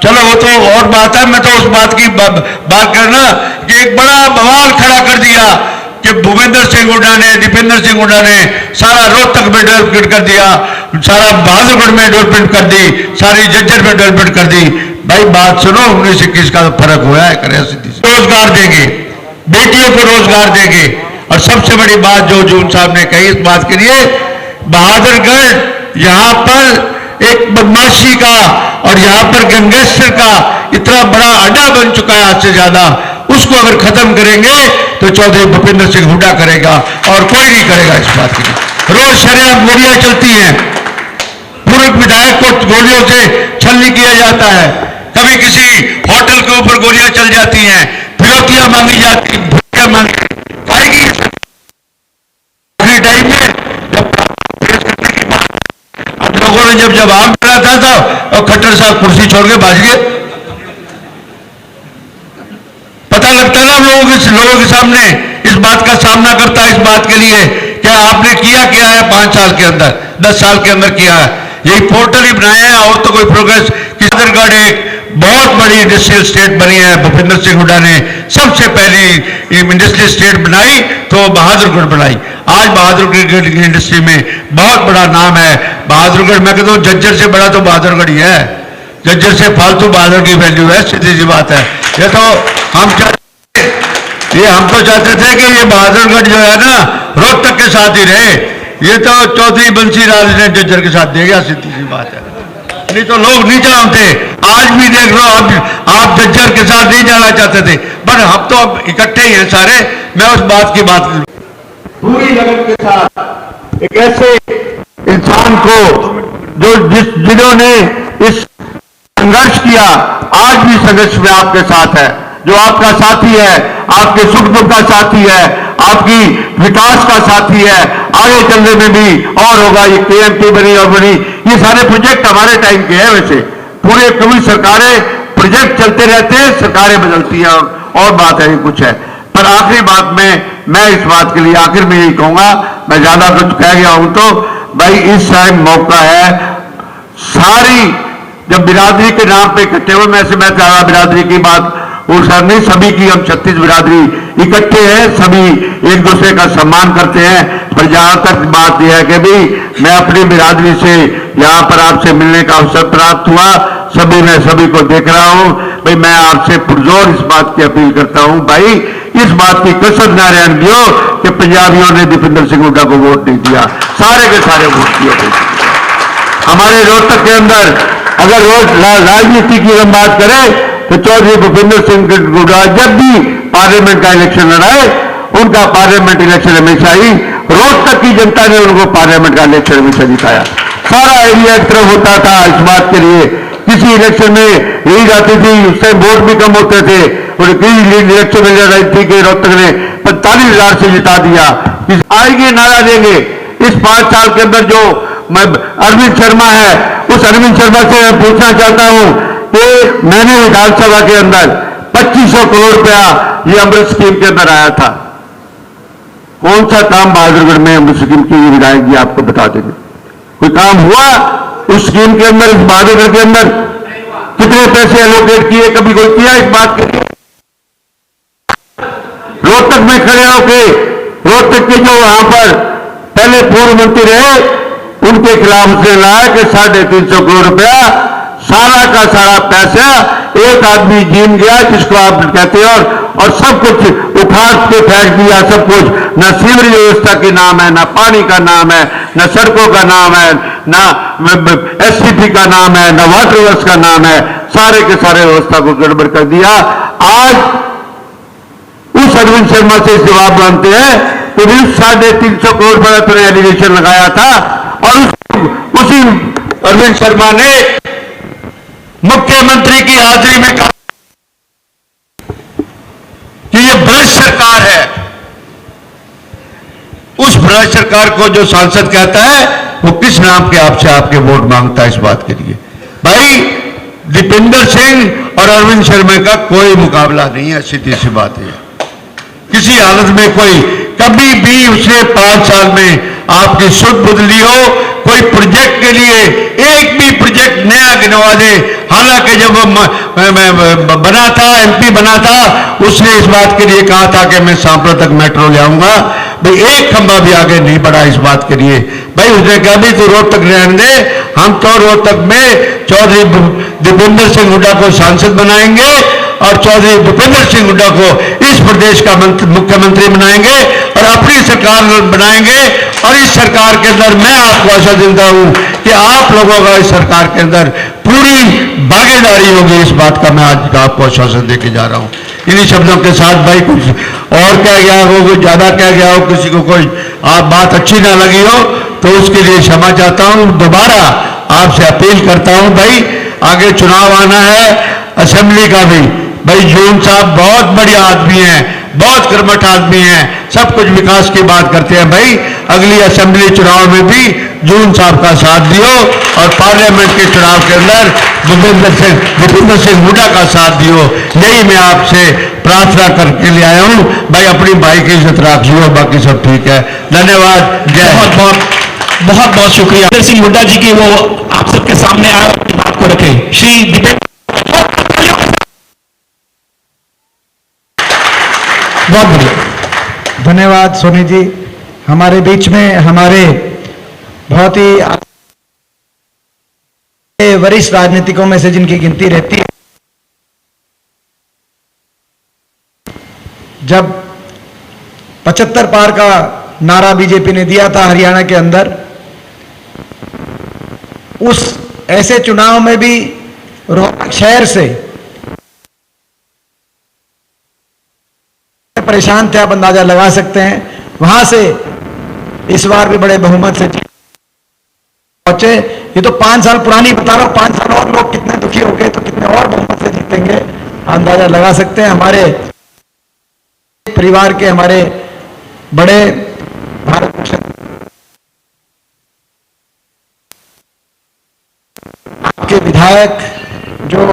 चलो वो तो और बात है, मैं तो उस बात की बात करना कि एक बड़ा बवाल खड़ा कर दिया कि भूपेंद्र सिंह हुड्डा ने, दीपेंद्र सिंह हुड्डा ने सारा रोहतक में डेवलपमेंट कर दिया, सारा बहादुरगढ़ में डेवलपमेंट कर दी, सारी झज्जर में डेवलपमेंट कर दी। भाई बात सुनो, 19-21 का फर्क हुआ है, करे रोजगार देंगे, बेटियों को रोजगार देंगे। और सबसे बड़ी बात जो जून साहब ने कही इस बात के लिए, बहादुरगढ़ यहाँ पर एक बदमाशी का और यहाँ पर गैंगस्टर का इतना बड़ा अड्डा बन चुका है आज से ज्यादा, उसको अगर खत्म करेंगे तो चौधरी भूपेंद्र सिंह हुड्डा करेगा और कोई नहीं करेगा इस बात के लिए। रोज शरेआम गोलियां चलती हैं, पूर्व विधायक को गोलियों से छलनी किया जाता है, कभी किसी होटल के ऊपर गोलियां चल जाती हैं, फिरौतियां मांगी जाती, भूखियां मांगी आएगी। आखिरी टाइम में अब लोगों ने जब जवाब दिया था और खट्टर साहब कुर्सी छोड़ के भाग गए। पता लगता ना लोगों के सामने इस बात का सामना करता है, इस बात के लिए क्या आपने किया क्या है 5 साल के अंदर, 10 साल के अंदर किया है, यही पोर्टल ही बनाया है और तो कोई प्रोग्रेस। बहादुरगढ़ एक बहुत बड़ी इंडस्ट्रियल स्टेट बनी है, भूपेंद्र सिंह हुड्डा ने सबसे पहली इंडस्ट्रियल स्टेट बनाई तो बहादुरगढ़ बनाई। आज बहादुरगढ़ की इंडस्ट्री में बहुत बड़ा नाम है। बहादुरगढ़ मैं कहता हूँ झज्जर से बड़ा तो बहादुरगढ़ ही है, झज्जर से फालतू बहादुर की वैल्यू है, सीधी सी बात है। ये तो हम चाहते थे कि ये बहादुरगढ़ जो है ना रोहतक के साथ ही रहे, ये तो चौधरी बंसी लाल ने झज्जर के साथ दे गया, सीधी सी बात है। नहीं तो लोग नहीं चाहते, आज भी देख लो आप झज्जर के साथ नहीं जाना चाहते थे, पर हम तो अब इकट्ठे ही हैं सारे। मैं उस बात की बात पूरी लगन के साथ एक ऐसे इंसान को जो जिन्होंने इस संघर्ष किया, आज भी संघर्ष में आपके साथ है, जो आपका साथी है, आपके सुख दुख का साथी है, आपकी विकास का साथी है, आगे चलने में भी और होगा। ये केएमटी बनी और बनी, ये सारे प्रोजेक्ट हमारे टाइम के हैं। वैसे पूरे कभी सरकारें प्रोजेक्ट चलते रहते हैं, सरकारें बदलती हैं और बात है कुछ है। पर आखिरी बात में मैं इस बात के लिए आखिर में यही कहूंगा, मैं ज्यादा कुछ कह गया हूं तो भाई इस टाइम मौका है, सारी जब बिरादरी के नाम पे इकट्ठे हुए, मैं ज्यादा बिरादरी की बात और सर नहीं, सभी की हम 36 बिरादरी इकट्ठे हैं, सभी एक दूसरे का सम्मान करते हैं। पर जहां तक बात यह है कि भाई मैं अपनी बिरादरी से यहाँ पर आपसे मिलने का अवसर प्राप्त हुआ, सभी को देख रहा हूं, भाई मैं आपसे पुरजोर इस बात की अपील करता हूं, भाई इस बात की कसर ना रहने दियो कि पंजाबियों ने दीपेंद्र सिंह हुड्डा को वोट नहीं दिया, सारे के सारे वोट दिए। हमारे रोहतक के अंदर अगर राजनीति की हम बात करें तो चौधरी भूपेंद्र सिंह हुड्डा जब भी पार्लियामेंट का इलेक्शन लड़ाए, उनका पार्लियामेंट इलेक्शन हमेशा ही रोहतक की जनता ने उनको पार्लियामेंट का इलेक्शन हमेशा जिताया। सारा एरिया एक तरफ होता था इस बात के लिए, किसी इलेक्शन में लीड आती थी उससे वोट भी कम होते थे, और कई इलेक्शन में लड़ रही थी कि रोहतक ने 45,000 से जिता दिया। आएंगे नारा देंगे। इस 5 साल के अंदर जो अरविंद शर्मा है, उस अरविंद शर्मा से मैं पूछना चाहता हूं कि मैंने विधानसभा के अंदर 2500 करोड़ रुपया ये अमृत स्कीम के अंदर आया था, कौन सा काम बहादुरगढ़ में अमृत स्कीम की विधायक जी आपको बता देंगे? कोई काम हुआ उस स्कीम के अंदर? इस बहादुरगढ़ के अंदर कितने पैसे एलोकेट किए, कभी कोई किया इस बात के लिए? रोहतक में खड़े होके रोहतक के जो वहां पर पहले पूर्व मंत्री रहे उनके खिलाफ उसने लाया कि 350 करोड़ रुपया सारा का सारा पैसा एक आदमी जीन गया जिसको आप कहते हैं, और सब कुछ उखाड़ के फेंक दिया, सब कुछ। न सीवरेज व्यवस्था के नाम है, न पानी का नाम है, न सड़कों का नाम है, न एससीपी का नाम है, न वाटर वर्क्स का नाम है, सारे के सारे व्यवस्था को गड़बड़ कर दिया। आज उस अरविंद शर्मा से जवाब मांगते हैं कि 350 करोड़ रुपया तुमने एलिगेशन लगाया था, और उसी अरविंद शर्मा ने मुख्यमंत्री की हाजिरी में कहा कि ये भ्रष्ट सरकार है। उस भ्रष्ट सरकार को जो सांसद कहता है वो किस नाम के आपसे आपके वोट मांगता है इस बात के लिए? भाई दीपेंद्र सिंह और अरविंद शर्मा का कोई मुकाबला नहीं है, सीधी सी बात है। किसी हालत में कोई कभी भी उसने 5 साल में आपकी सुध बदली हो, कोई प्रोजेक्ट के लिए एक भी प्रोजेक्ट नया गिनवा दे। हालांकि जब वो बना था, एमपी बना था, उसने इस बात के लिए कहा था कि मैं सांपला तक मेट्रो ले आऊंगा। भाई एक खंबा भी आगे नहीं बढ़ा इस बात के लिए। भाई उसने कहा भी तू रोहतक रहने दे, हम तो रोहतक में चौधरी दीपेंद्र सिंह हुड्डा को सांसद बनाएंगे और चौधरी भूपेंद्र सिंह हुड्डा को इस प्रदेश का मुख्यमंत्री बनाएंगे और अपनी सरकार बनाएंगे। और इस सरकार के अंदर मैं आपको आशा देता हूं कि आप लोगों का इस सरकार के अंदर पूरी भागीदारी होगी। इस बात का मैं आज आपको आश्वासन देके जा रहा हूं। इन्हीं शब्दों के साथ भाई कुछ और कह गया हो, कुछ ज्यादा कह गया हो, किसी को कोई आप बात अच्छी ना लगी हो तो उसके लिए क्षमा चाहता हूं। दोबारा आपसे अपील करता हूं, भाई आगे चुनाव आना है असेंबली का भी। भाई जून साहब बहुत बढ़िया आदमी हैं, बहुत कर्मठ आदमी हैं, सब कुछ विकास की बात करते हैं। भाई अगली असेंबली चुनाव में भी जून साहब का साथ दियो और पार्लियामेंट के चुनाव के अंदर दीपेंद्र सिंह हुड्डा का साथ दियो। यही मैं आपसे प्रार्थना करके ले आया हूं। भाई अपनी भाई की इज्जत रखियो, बाकी सब ठीक है। धन्यवाद। जय बहुत बहुत शुक्रिया दीपेंद्र सिंह हुड्डा जी की, वो आप सबके सामने आए अपनी बात को रखे। श्री दीपेंद्र, बहुत बढ़िया, धन्यवाद सोनी जी। हमारे बीच में हमारे बहुत ही वरिष्ठ राजनीतिकों में से जिनकी गिनती रहती है, जब 75 पार का नारा बीजेपी ने दिया था हरियाणा के अंदर, उस ऐसे चुनाव में भी रोहतक शहर से परेशान थे, आप अंदाजा लगा सकते हैं। वहां से इस बार भी बड़े बहुमत से पहुंचे। ये तो 5 साल पुरानी बता रहा हूं, 5 साल और लोग कितने दुखी हो गए तो कितने और बहुमत से जीतेंगे, अंदाजा लगा सकते हैं। हमारे परिवार के हमारे बड़े भारत भूषण आपके विधायक जो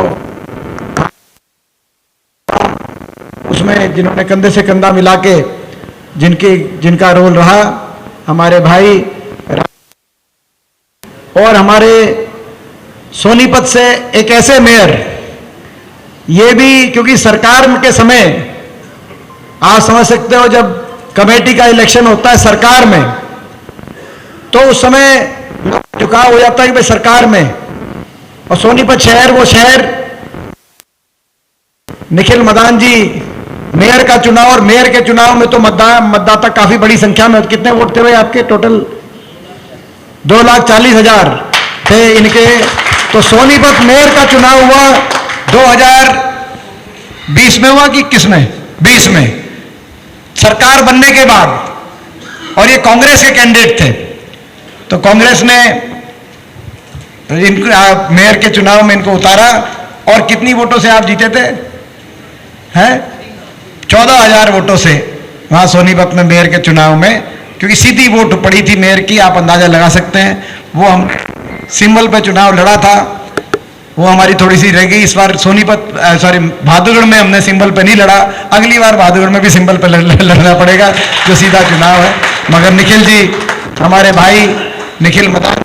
उसमें जिन्होंने कंधे से कंधा मिला के जिनका रोल रहा, हमारे भाई और हमारे सोनीपत से एक ऐसे मेयर, ये भी क्योंकि सरकार के समय आप समझ सकते हो जब कमेटी का इलेक्शन होता है सरकार में, तो उस समय झुकाव हो जाता है कि भाई सरकार में, और सोनीपत शहर वो शहर, निखिल मदान जी मेयर का चुनाव, और मेयर के चुनाव में तो मतदाता काफी बड़ी संख्या में, कितने वोट थे भाई आपके टोटल? 2,40,000 थे इनके। तो सोनीपत मेयर का चुनाव हुआ 2020 में हुआ कि किस में? 20 में, सरकार बनने के बाद, और ये कांग्रेस के कैंडिडेट थे। तो कांग्रेस ने इनको मेयर के चुनाव में इनको उतारा, और कितनी वोटों से आप जीते थे? हैं 14,000 वोटों से वहां सोनीपत में मेयर के चुनाव में, क्योंकि सीधी वोट पड़ी थी मेयर की, आप अंदाजा लगा सकते हैं। वो हम सिंबल पे चुनाव लड़ा था, वो हमारी थोड़ी सी रह गई। इस बार सोनीपत बहादुरगढ़ में हमने सिंबल पे नहीं लड़ा, अगली बार बहादुरगढ़ में भी सिंबल पे लड़ना पड़ेगा जो सीधा चुनाव है। मगर निखिल जी, हमारे भाई निखिल मदान,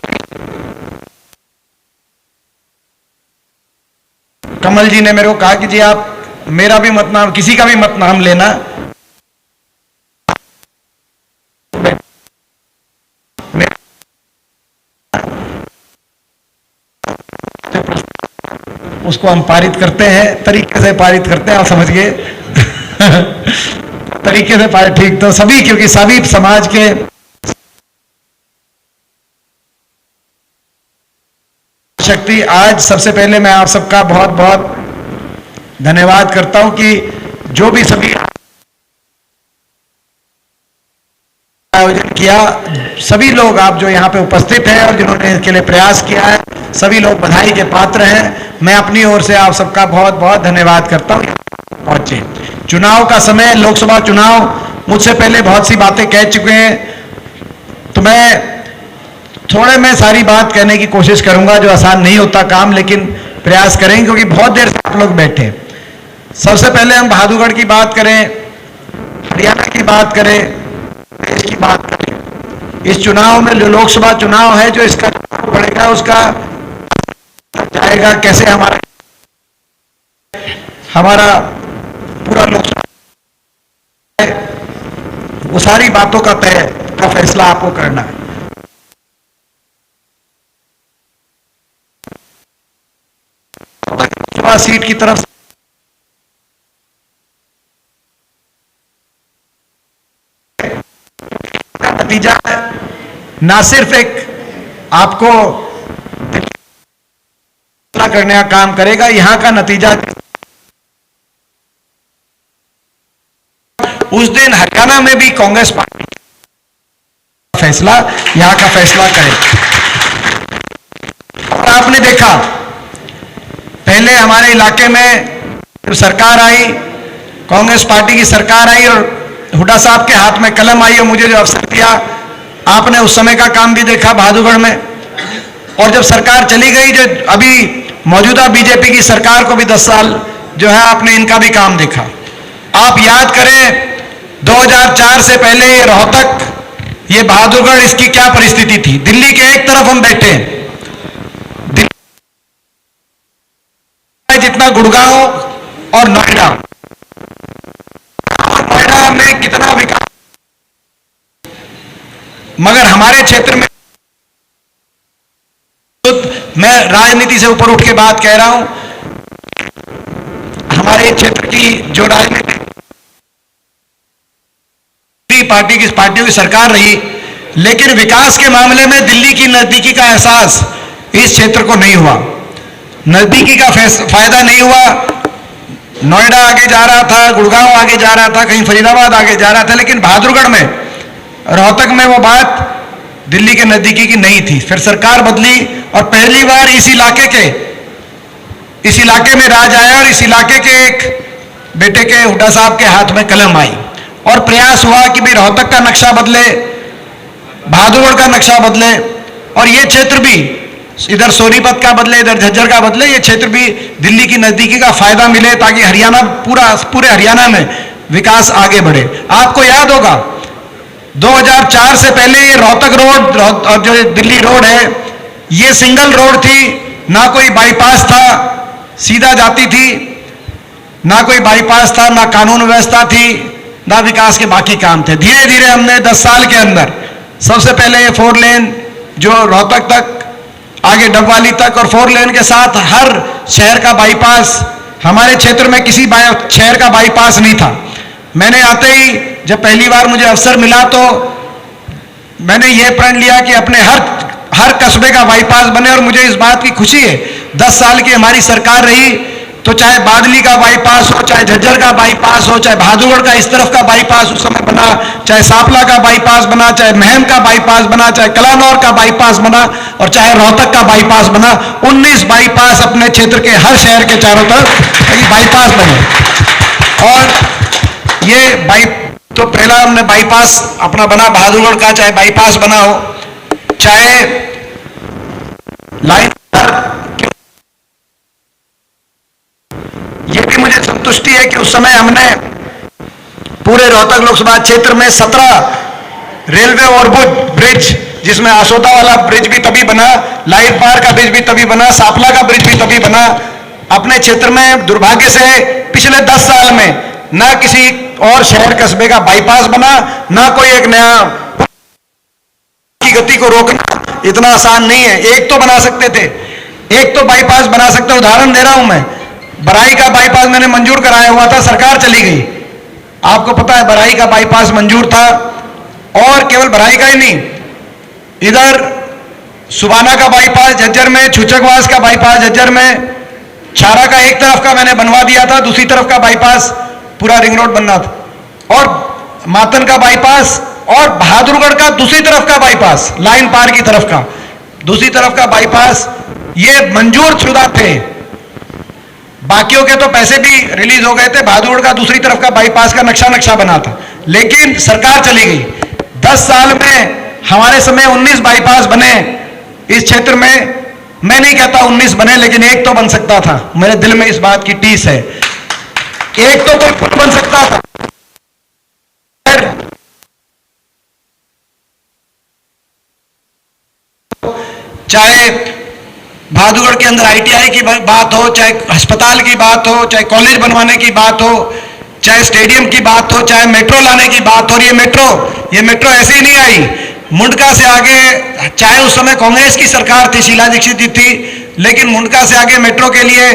कमल जी ने मेरे को कहा कि जी आप मेरा भी मत नाम, किसी का भी मत नाम लेना, उसको हम पारित करते हैं, तरीके से पारित करते हैं, आप समझ गए तरीके से पारित, ठीक। तो सभी, क्योंकि सभी समाज के शक्ति, आज सबसे पहले मैं आप सबका बहुत बहुत धन्यवाद करता हूं कि जो भी सभी आयोजन किया, सभी लोग आप जो यहाँ पे उपस्थित हैं और जिन्होंने इसके लिए प्रयास किया है, सभी लोग बधाई के पात्र हैं। मैं अपनी ओर से आप सबका बहुत बहुत धन्यवाद करता हूँ। पहुंचे चुनाव का समय, लोकसभा चुनाव, मुझसे पहले बहुत सी बातें कह चुके हैं, तो मैं थोड़े में सारी बात कहने की कोशिश करूंगा, जो आसान नहीं होता काम, लेकिन प्रयास करें, क्योंकि बहुत देर से आप लोग बैठे हैं। सबसे पहले हम बहादुरगढ़ की बात करें, हरियाणा की बात करें, देश की बात करें। इस चुनाव में जो लोकसभा चुनाव है, जो इसका पड़ेगा, उसका जाएगा कैसे हमारा पूरा लोकसभा, वो सारी बातों का तय का फैसला आपको करना है। लोकसभा सीट की तरफ नतीजा ना सिर्फ एक आपको करने का काम करेगा, यहां का नतीजा उस दिन हरियाणा में भी कांग्रेस पार्टी फैसला, यहां का फैसला करेगा। और आपने देखा पहले हमारे इलाके में जब सरकार आई, कांग्रेस पार्टी की सरकार आई और हुड्डा साहब के हाथ में कलम आई और मुझे जो अवसर दिया, आपने उस समय का काम भी देखा बहादुरगढ़ में। और जब सरकार चली गई, जो अभी मौजूदा बीजेपी की सरकार को भी 10 साल जो है आपने इनका भी काम देखा। आप याद करें 2004 से पहले ये रोहतक, ये बहादुरगढ़, इसकी क्या परिस्थिति थी। दिल्ली के एक तरफ हम बैठे हैं, दिल्ली जितना गुड़गांव और नोएडा में कितना विकास, मगर हमारे क्षेत्र में, मैं राजनीति से ऊपर उठ के बात कह रहा हूं, हमारे क्षेत्र की जो राजनीति पार्टियों की सरकार रही, लेकिन विकास के मामले में दिल्ली की नजदीकी का एहसास इस क्षेत्र को नहीं हुआ, नजदीकी का फायदा नहीं हुआ। नोएडा आगे जा रहा था, गुड़गांव आगे जा रहा था, कहीं फरीदाबाद आगे जा रहा था, लेकिन बहादुरगढ़ में, रोहतक में वो बात दिल्ली के नजदीकी की नहीं थी। फिर सरकार बदली और पहली बार इस इलाके में राज आया और इस इलाके के एक बेटे के, हुड्डा साहब के हाथ में कलम आई और प्रयास हुआ कि भाई रोहतक का नक्शा बदले, बहादुरगढ़ का नक्शा बदले और ये क्षेत्र भी, इधर सोनीपत का बदले, इधर झज्जर का बदले, ये क्षेत्र भी दिल्ली की नजदीकी का फायदा मिले, ताकि हरियाणा पूरे हरियाणा में विकास आगे बढ़े। आपको याद होगा 2004 से पहले ये रोहतक रोड और जो दिल्ली रोड है, ये सिंगल रोड थी, ना कोई बाईपास था, सीधा जाती थी, ना कोई बाईपास था, ना कानून व्यवस्था थी, ना विकास के बाकी काम थे। धीरे धीरे हमने 10 साल के अंदर सबसे पहले ये 4 लेन जो रोहतक तक, आगे डबवाली तक, और 4 लेन के साथ हर शहर का बाईपास, हमारे क्षेत्र में किसी शहर का बाईपास नहीं था। मैंने आते ही जब पहली बार मुझे अवसर मिला तो मैंने ये प्रण लिया कि अपने हर कस्बे का बाईपास बने, और मुझे इस बात की खुशी है 10 साल की हमारी सरकार रही तो चाहे बादली का बाईपास हो, चाहे झज्जर का बाईपास हो, चाहे बहादुरगढ़ का इस तरफ का बाईपास उस समय बना, चाहे सांपला का बाईपास बना, चाहे महम का बाईपास बना, चाहे कलानौर का बाईपास बना और चाहे रोहतक का बाईपास बना। 19 बाईपास अपने क्षेत्र के हर शहर के चारों तरफ बाईपास बने। और ये तो पहला हमने बाईपास अपना बना बहादुरगढ़ का, चाहे बाईपास बना हो, चाहे लाइन, ये भी मुझे संतुष्टि है कि उस समय हमने पूरे रोहतक लोकसभा क्षेत्र में 17 रेलवे ओवरब्रिज ब्रिज, जिसमें आसोता वाला ब्रिज भी तभी बना, लाइट पार का ब्रिज भी तभी बना, सांपला का ब्रिज भी तभी बना। अपने क्षेत्र में दुर्भाग्य से पिछले 10 साल में ना किसी और शहर कस्बे का बाईपास बना, ना कोई एक नया, की गति को रोकना इतना आसान नहीं है। एक तो बना सकते थे, एक तो बाईपास बना सकते। उदाहरण दे रहा हूं मैं, बराई का बाईपास मैंने मंजूर कराया हुआ था, सरकार चली गई। आपको पता है बराई का बाईपास मंजूर था, और केवल बराई का ही नहीं, इधर सुबाना का बाईपास झज्जर में, छुचकवास का बाईपास झज्जर में, छारा का एक तरफ का मैंने बनवा दिया था, दूसरी तरफ का बाईपास पूरा रिंग रोड बनना था, और मातन का बाईपास और बहादुरगढ़ का दूसरी तरफ का बाईपास, लाइन पार की तरफ का दूसरी तरफ का बाईपास, ये मंजूर शुदा थे। बाकियों के तो पैसे भी रिलीज हो गए थे। बहादुरगढ़ का दूसरी तरफ का बाईपास का नक्शा बना था, लेकिन सरकार चली गई। 10 साल में हमारे समय 19 बाईपास बने इस क्षेत्र में, मैं नहीं कहता 19 बने, लेकिन एक तो बन सकता था। मेरे दिल में इस बात की टीस है, एक तो कोई पुल बन सकता था। चाहे बहादुरगढ़ के अंदर ITI की बात हो, चाहे अस्पताल की बात हो, चाहे कॉलेज बनवाने की बात हो, चाहे स्टेडियम की बात हो, चाहे मेट्रो लाने की बात हो। ये मेट्रो ऐसे ही नहीं आई। मुंडका से आगे, चाहे उस समय कांग्रेस की सरकार थी, शीला दीक्षित जी थी, लेकिन मुंडका से आगे मेट्रो के लिए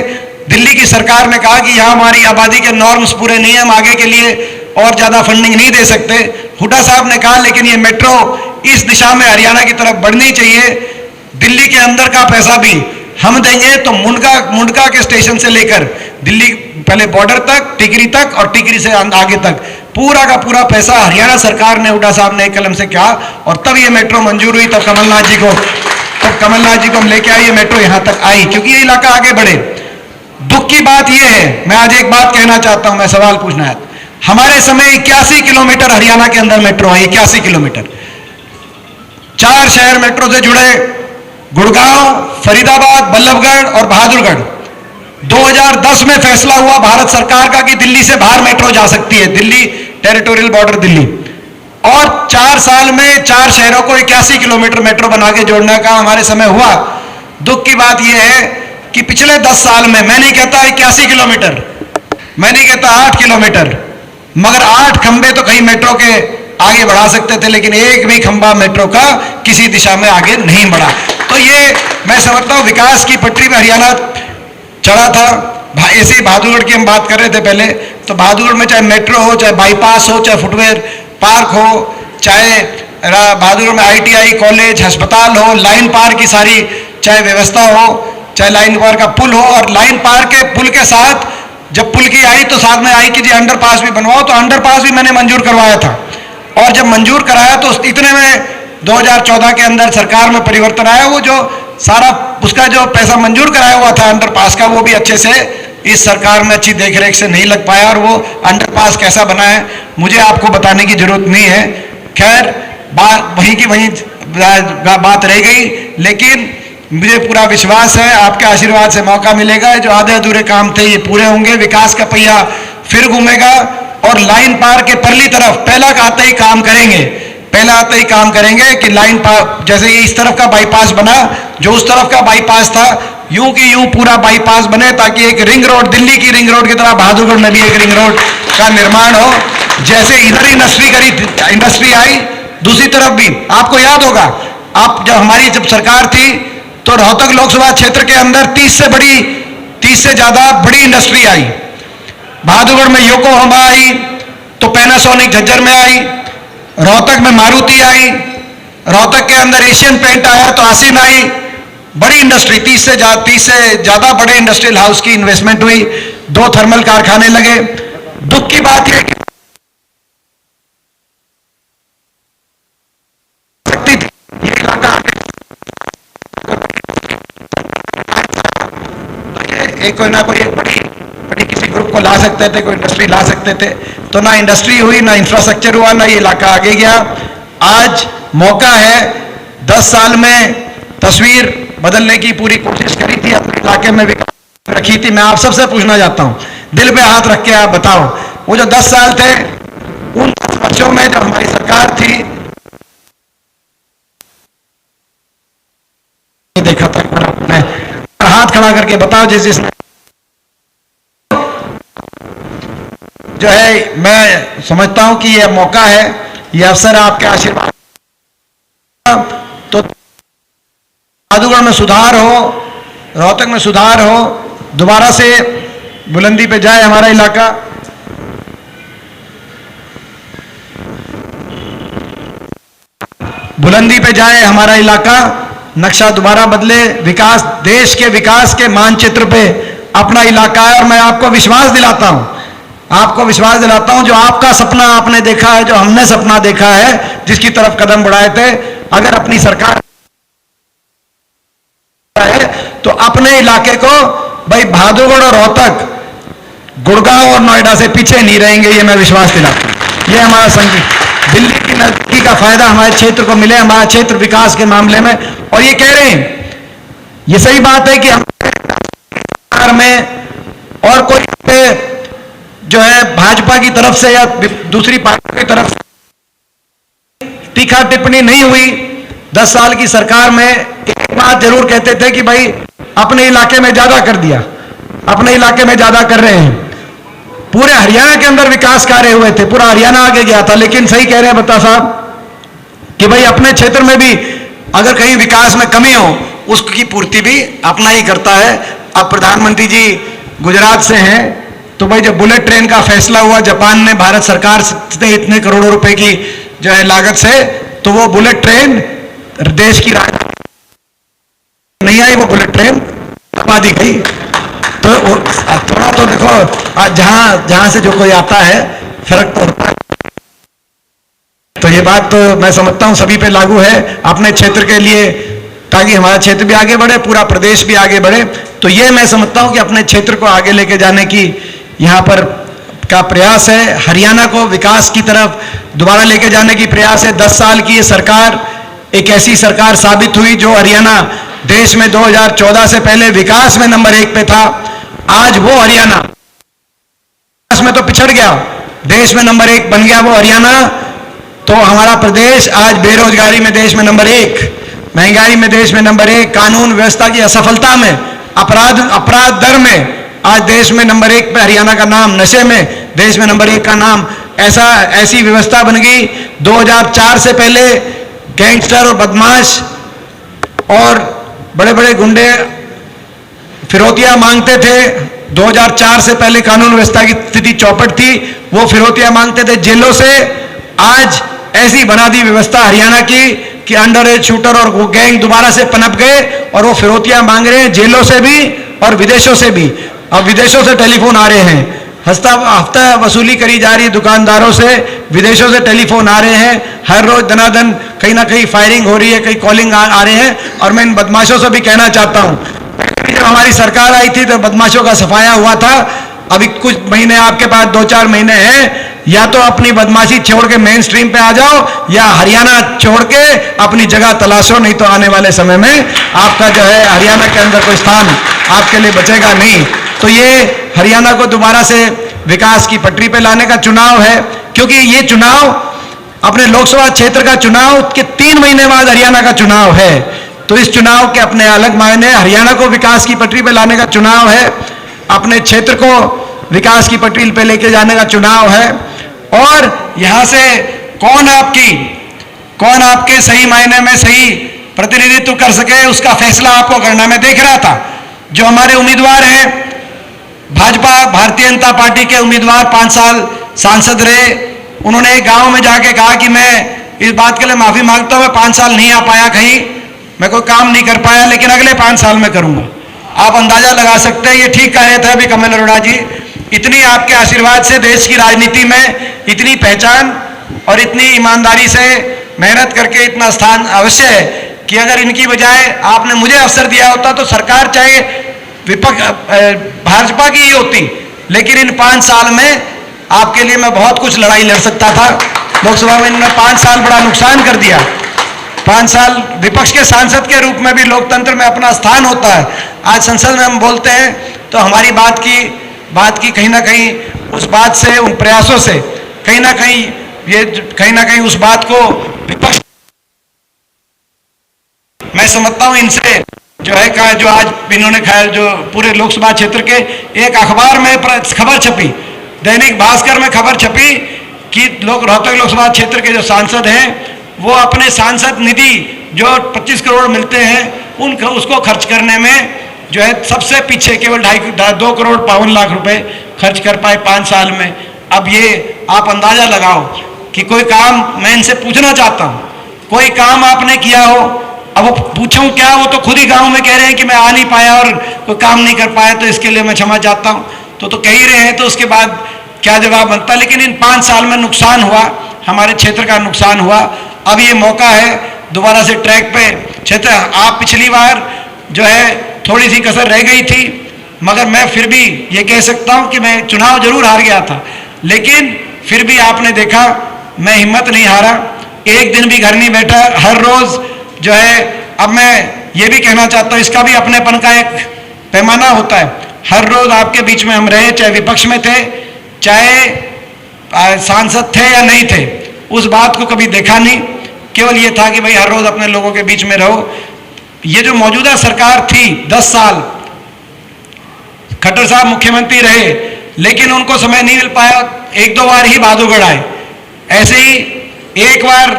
दिल्ली की सरकार ने कहा कि यहाँ हमारी आबादी के नॉर्म्स पूरे नहीं है, हम आगे के लिए और ज्यादा फंडिंग नहीं दे सकते। हुड्डा साहब ने कहा लेकिन ये मेट्रो इस दिशा में हरियाणा की तरफ बढ़नी चाहिए, दिल्ली के अंदर का पैसा भी हम देंगे। तो मुंडका के स्टेशन से लेकर दिल्ली पहले बॉर्डर तक, टिकरी तक, और टिकरी से आगे तक पूरा का पूरा पैसा हरियाणा सरकार ने, हुड्डा साहब ने एक कलम से कहा, और तब ये मेट्रो मंजूर हुई। तब कमलनाथ जी को हम लेके आए, ये मेट्रो यहां तक आई, क्योंकि ये इलाका आगे बढ़े। दुख की बात यह है, मैं आज एक बात कहना चाहता हूं, मैं सवाल पूछना है। हमारे समय 81 किलोमीटर हरियाणा के अंदर मेट्रो आई, 81 किलोमीटर। 4 शहर मेट्रो से जुड़े, गुड़गांव, फरीदाबाद, बल्लभगढ़ और बहादुरगढ़। 2010 में फैसला हुआ भारत सरकार का कि दिल्ली से बाहर मेट्रो जा सकती है, दिल्ली टेरिटोरियल बॉर्डर दिल्ली, और 4 साल में 4 शहरों को 81 किलोमीटर मेट्रो बना के जोड़ने का हमारे समय हुआ। दुख की बात यह है कि पिछले 10 साल में, मैं नहीं कहता 81 किलोमीटर, मैं नहीं कहता 8 किलोमीटर, मगर 8 खंबे तो कहीं मेट्रो के आगे बढ़ा सकते थे, लेकिन एक भी खंबा मेट्रो का किसी दिशा में आगे नहीं बढ़ा। तो ये मैं समझता हूं विकास की पटरी में हरियाणा चढ़ा था। ऐसे ही बहादुरगढ़ की हम बात कर रहे थे पहले, तो बहादुरगढ़ में चाहे मेट्रो हो, चाहे बाईपास हो, चाहे फुटवेयर पार्क हो, चाहे बहादुरगढ़ में ITI कॉलेज, अस्पताल हो, लाइन पार की सारी चाहे व्यवस्था हो, चाहे लाइन पार का पुल हो, और लाइन पार के पुल के साथ जब पुल की आई तो साथ में आई कि जी अंडरपास भी बनवाओ, तो अंडरपास भी मैंने मंजूर करवाया था। और जब मंजूर कराया तो इतने में 2014 के अंदर सरकार में परिवर्तन आया, वो जो सारा उसका जो पैसा मंजूर कराया हुआ था अंडरपास का, वो भी अच्छे से इस सरकार में अच्छी देखरेख से नहीं लग पाया, और वो अंडरपास कैसा बना है मुझे आपको बताने की जरूरत नहीं है। खैर, बात वहीं की वहीं बात रह गई, लेकिन मुझे पूरा विश्वास है आपके आशीर्वाद से मौका मिलेगा, जो आधे अधूरे काम थे ये पूरे होंगे, विकास का पहिया फिर घूमेगा, और लाइन पार के परली तरफ पहला आते ही काम करेंगे, पहला आते ही काम करेंगे कि लाइन पार, जैसे इस तरफ का बाईपास बना, जो उस तरफ का बाईपास था, यूं की यूं पूरा बाईपास बने, ताकि एक रिंग रोड, दिल्ली की रिंग रोड की तरह बहादुरगढ़ में भी एक रिंग रोड का निर्माण हो। जैसे इधर इंडस्ट्री आई, दूसरी तरफ भी। आपको याद होगा, आप जब सरकार थी तो रोहतक लोकसभा क्षेत्र के अंदर 30 से ज्यादा बड़ी इंडस्ट्री आई। बहादुरगढ़ में योकोहामा आई, तो पैनासोनिक झज्जर में आई, रोहतक में मारुति आई, रोहतक के अंदर एशियन पेंट आया, तो आसिम आई। बड़ी इंडस्ट्री 30 से ज्यादा बड़े इंडस्ट्रियल हाउस की इन्वेस्टमेंट हुई, 2 थर्मल कारखाने लगे। दुख की बात यह कोई ना कोई एक बड़ी किसी ग्रुप को ला सकते थे, कोई इंडस्ट्री ला सकते थे, तो ना इंडस्ट्री हुई, ना इंफ्रास्ट्रक्चर हुआ, ना ये इलाका आगे गया। आज मौका है, 10 साल में तस्वीर बदलने की पूरी कोशिश करी थी, अपने इलाके में विकास रखी थी। मैं आप सबसे पूछना चाहता हूं, दिल पे हाथ रख के आप बताओ, वो जो 10 साल थे, उन 10 वर्षों में जब हमारी सरकार थी, देखा था, हाथ खड़ा करके बताओ जिसने जो है, मैं समझता हूं कि यह मौका है, यह अवसर है आपके आशीर्वाद, तो बहादुरगढ़ में सुधार हो, रोहतक में सुधार हो, दोबारा से बुलंदी पे जाए हमारा इलाका। बुलंदी पे जाए हमारा इलाका, नक्शा दोबारा बदले, विकास, देश के विकास के मानचित्र पे अपना इलाका है। और मैं आपको विश्वास दिलाता हूं, जो आपका सपना आपने देखा है, जो हमने सपना देखा है, जिसकी तरफ कदम बढ़ाए थे, अगर अपनी सरकार है तो अपने इलाके को, भाई बहादुरगढ़ और रोहतक, गुड़गांव और नोएडा से पीछे नहीं रहेंगे, ये मैं विश्वास दिलाता हूं। ये हमारा संकल्प, दिल्ली की नजदीकी का फायदा हमारे क्षेत्र को मिले, हमारा क्षेत्र विकास के मामले में। और ये कह रहे हैं ये सही बात है कि हम सरकार में और कोई पे जो है भाजपा की तरफ से या दूसरी पार्टी की तरफ से तीखा टिप्पणी नहीं हुई। 10 साल की सरकार में एक बात जरूर कहते थे कि भाई अपने इलाके में ज्यादा कर दिया, अपने इलाके में ज्यादा कर रहे हैं। पूरे हरियाणा के अंदर विकास कार्य हुए थे, पूरा हरियाणा आगे गया था। लेकिन सही कह रहे हैं बत्ता साहब कि भाई अपने क्षेत्र में भी अगर कहीं विकास में कमी हो उसकी पूर्ति भी अपना ही करता है। अब प्रधानमंत्री जी गुजरात से हैं, तो भाई जब बुलेट ट्रेन का फैसला हुआ जापान ने भारत सरकार से इतने करोड़ों रुपए की जो है लागत से, तो वो बुलेट ट्रेन देश की राजधानी नहीं आई, वो बुलेट ट्रेन दबा दी गई। तो थोड़ा तो देखो जहां से जो कोई आता है फर्क तो होता है। तो ये बात तो मैं समझता हूं सभी पे लागू है अपने क्षेत्र के लिए, ताकि हमारा क्षेत्र भी आगे बढ़े, पूरा प्रदेश भी आगे बढ़े। तो ये मैं समझता हूं कि अपने क्षेत्र को आगे लेके जाने की यहां पर का प्रयास है। हरियाणा को विकास की तरफ दोबारा लेके जाने की प्रयास है। 10 साल की ये सरकार एक ऐसी सरकार साबित हुई जो हरियाणा देश में 2014 से पहले विकास में नंबर 1 पे था। आज वो हरियाणा विकास में तो पिछड़ गया, देश में नंबर 1 बन गया वो हरियाणा। तो हमारा प्रदेश आज बेरोजगारी में देश में नंबर 1, महंगाई में देश में नंबर 1, कानून व्यवस्था की असफलता में, अपराध दर में आज देश में नंबर 1 पे हरियाणा का नाम, नशे में देश में नंबर 1 का नाम। ऐसी व्यवस्था बन गई। 2004 से पहले गैंगस्टर और बदमाश और बड़े बड़े गुंडे फिरौतियां मांगते थे। 2004 से पहले कानून व्यवस्था की स्थिति चौपट थी, वो फिरौतियां मांगते थे जेलों से। आज ऐसी बना दी व्यवस्था हरियाणा की कि अंडर एज शूटर और वो गैंग दोबारा से पनप गए और वो फिरौतियां मांग रहे हैं जेलों से भी और विदेशों से भी। अब विदेशों से टेलीफोन आ रहे हैं, हफ्ता वसूली करी जा रही है दुकानदारों से, विदेशों से टेलीफोन आ रहे हैं, हर रोज दनादन कहीं ना कहीं फायरिंग हो रही है, कहीं कॉलिंग आ रहे हैं। और मैं इन बदमाशों से भी कहना चाहता हूं, जब हमारी सरकार आई थी तो बदमाशों का सफाया हुआ था। अभी कुछ महीने आपके पास 2-4 महीने हैं, या तो अपनी बदमाशी छोड़ के मेन स्ट्रीम पे आ जाओ या हरियाणा छोड़ के अपनी जगह तलाशो, नहीं तो आने वाले समय में आपका जो है हरियाणा के अंदर कोई स्थान आपके लिए बचेगा नहीं। तो ये हरियाणा को दोबारा से विकास की पटरी पे लाने का चुनाव है, क्योंकि ये चुनाव अपने लोकसभा क्षेत्र का चुनाव के 3 महीने बाद हरियाणा का चुनाव है। तो इस चुनाव के अपने अलग मायने, हरियाणा को विकास की पटरी पे लाने का चुनाव है, अपने क्षेत्र को विकास की पटरी पे लेके जाने का चुनाव है। और यहां से कौन आपके सही मायने में सही प्रतिनिधित्व कर सके उसका फैसला आपको करना। मैं देख रहा था जो हमारे उम्मीदवार हैं, भाजपा भारतीय जनता पार्टी के उम्मीदवार 5 साल सांसद रहे, उन्होंने एक गांव में जाके कहा कि मैं इस बात के लिए माफी मांगता हूं, मैं 5 साल नहीं आ पाया, कहीं मैं कोई काम नहीं कर पाया, लेकिन अगले 5 साल में करूंगा। आप अंदाजा लगा सकते हैं ये ठीक कह रहे थे अभी कमल अरोड़ा जी। इतनी आपके आशीर्वाद से देश की राजनीति में इतनी पहचान और इतनी ईमानदारी से मेहनत करके इतना स्थान अवश्य है कि अगर इनकी बजाय आपने मुझे अवसर दिया होता तो सरकार चाहे विपक्ष भाजपा की ही होती, लेकिन इन 5 साल में आपके लिए मैं बहुत कुछ लड़ाई लड़ सकता था। लोकसभा में इन्होंने 5 साल बड़ा नुकसान कर दिया। 5 साल विपक्ष के सांसद के रूप में भी लोकतंत्र में अपना स्थान होता है। आज संसद में हम बोलते हैं तो हमारी बात की कहीं ना कहीं उस बात से, उन प्रयासों से कहीं ना कहीं उस बात को विपक्ष, मैं समझता हूं इनसे जो है का जो आज इन्होंने जो पूरे लोकसभा क्षेत्र के एक अखबार में खबर छपी, दैनिक भास्कर में खबर छपी कि रोहतक लोकसभा क्षेत्र के जो सांसद हैं वो अपने सांसद निधि जो 25 करोड़ मिलते हैं उसको खर्च करने में जो है सबसे पीछे, केवल 2 करोड़ 52 लाख रुपए खर्च कर पाए 5 साल में। अब ये आप अंदाजा लगाओ कि कोई काम, मैं इनसे पूछना चाहता हूं, कोई काम आपने किया हो, अब वो पूछूं क्या, वो तो खुद ही गांव में कह रहे हैं कि मैं आ नहीं पाया और कोई काम नहीं कर पाया, तो इसके लिए मैं क्षमा चाहता हूं, तो कह ही रहे हैं, तो उसके बाद क्या जवाब बनता। लेकिन इन 5 साल में नुकसान हुआ, हमारे क्षेत्र का नुकसान हुआ। अब ये मौका है दोबारा से ट्रैक पे क्षेत्र, आप पिछली बार जो है थोड़ी सी कसर रह गई थी, मगर मैं फिर भी ये कह सकता हूं कि मैं चुनाव जरूर हार गया था, लेकिन फिर भी आपने देखा मैं हिम्मत नहीं हारा, एक दिन भी घर नहीं बैठा, हर रोज जो है। अब मैं ये भी कहना चाहता हूं, इसका भी अपनेपन का एक पैमाना होता है। हर रोज आपके बीच में हम रहे, चाहे विपक्ष में थे, चाहे सांसद थे या नहीं थे, उस बात को कभी देखा नहीं। केवल ये था कि भाई हर रोज अपने लोगों के बीच में रहो। ये जो मौजूदा सरकार थी 10 साल, खट्टर साहब मुख्यमंत्री रहे, लेकिन उनको समय नहीं मिल पाया, 1-2 बार ही बहादुरगढ़ आए। ऐसे ही एक बार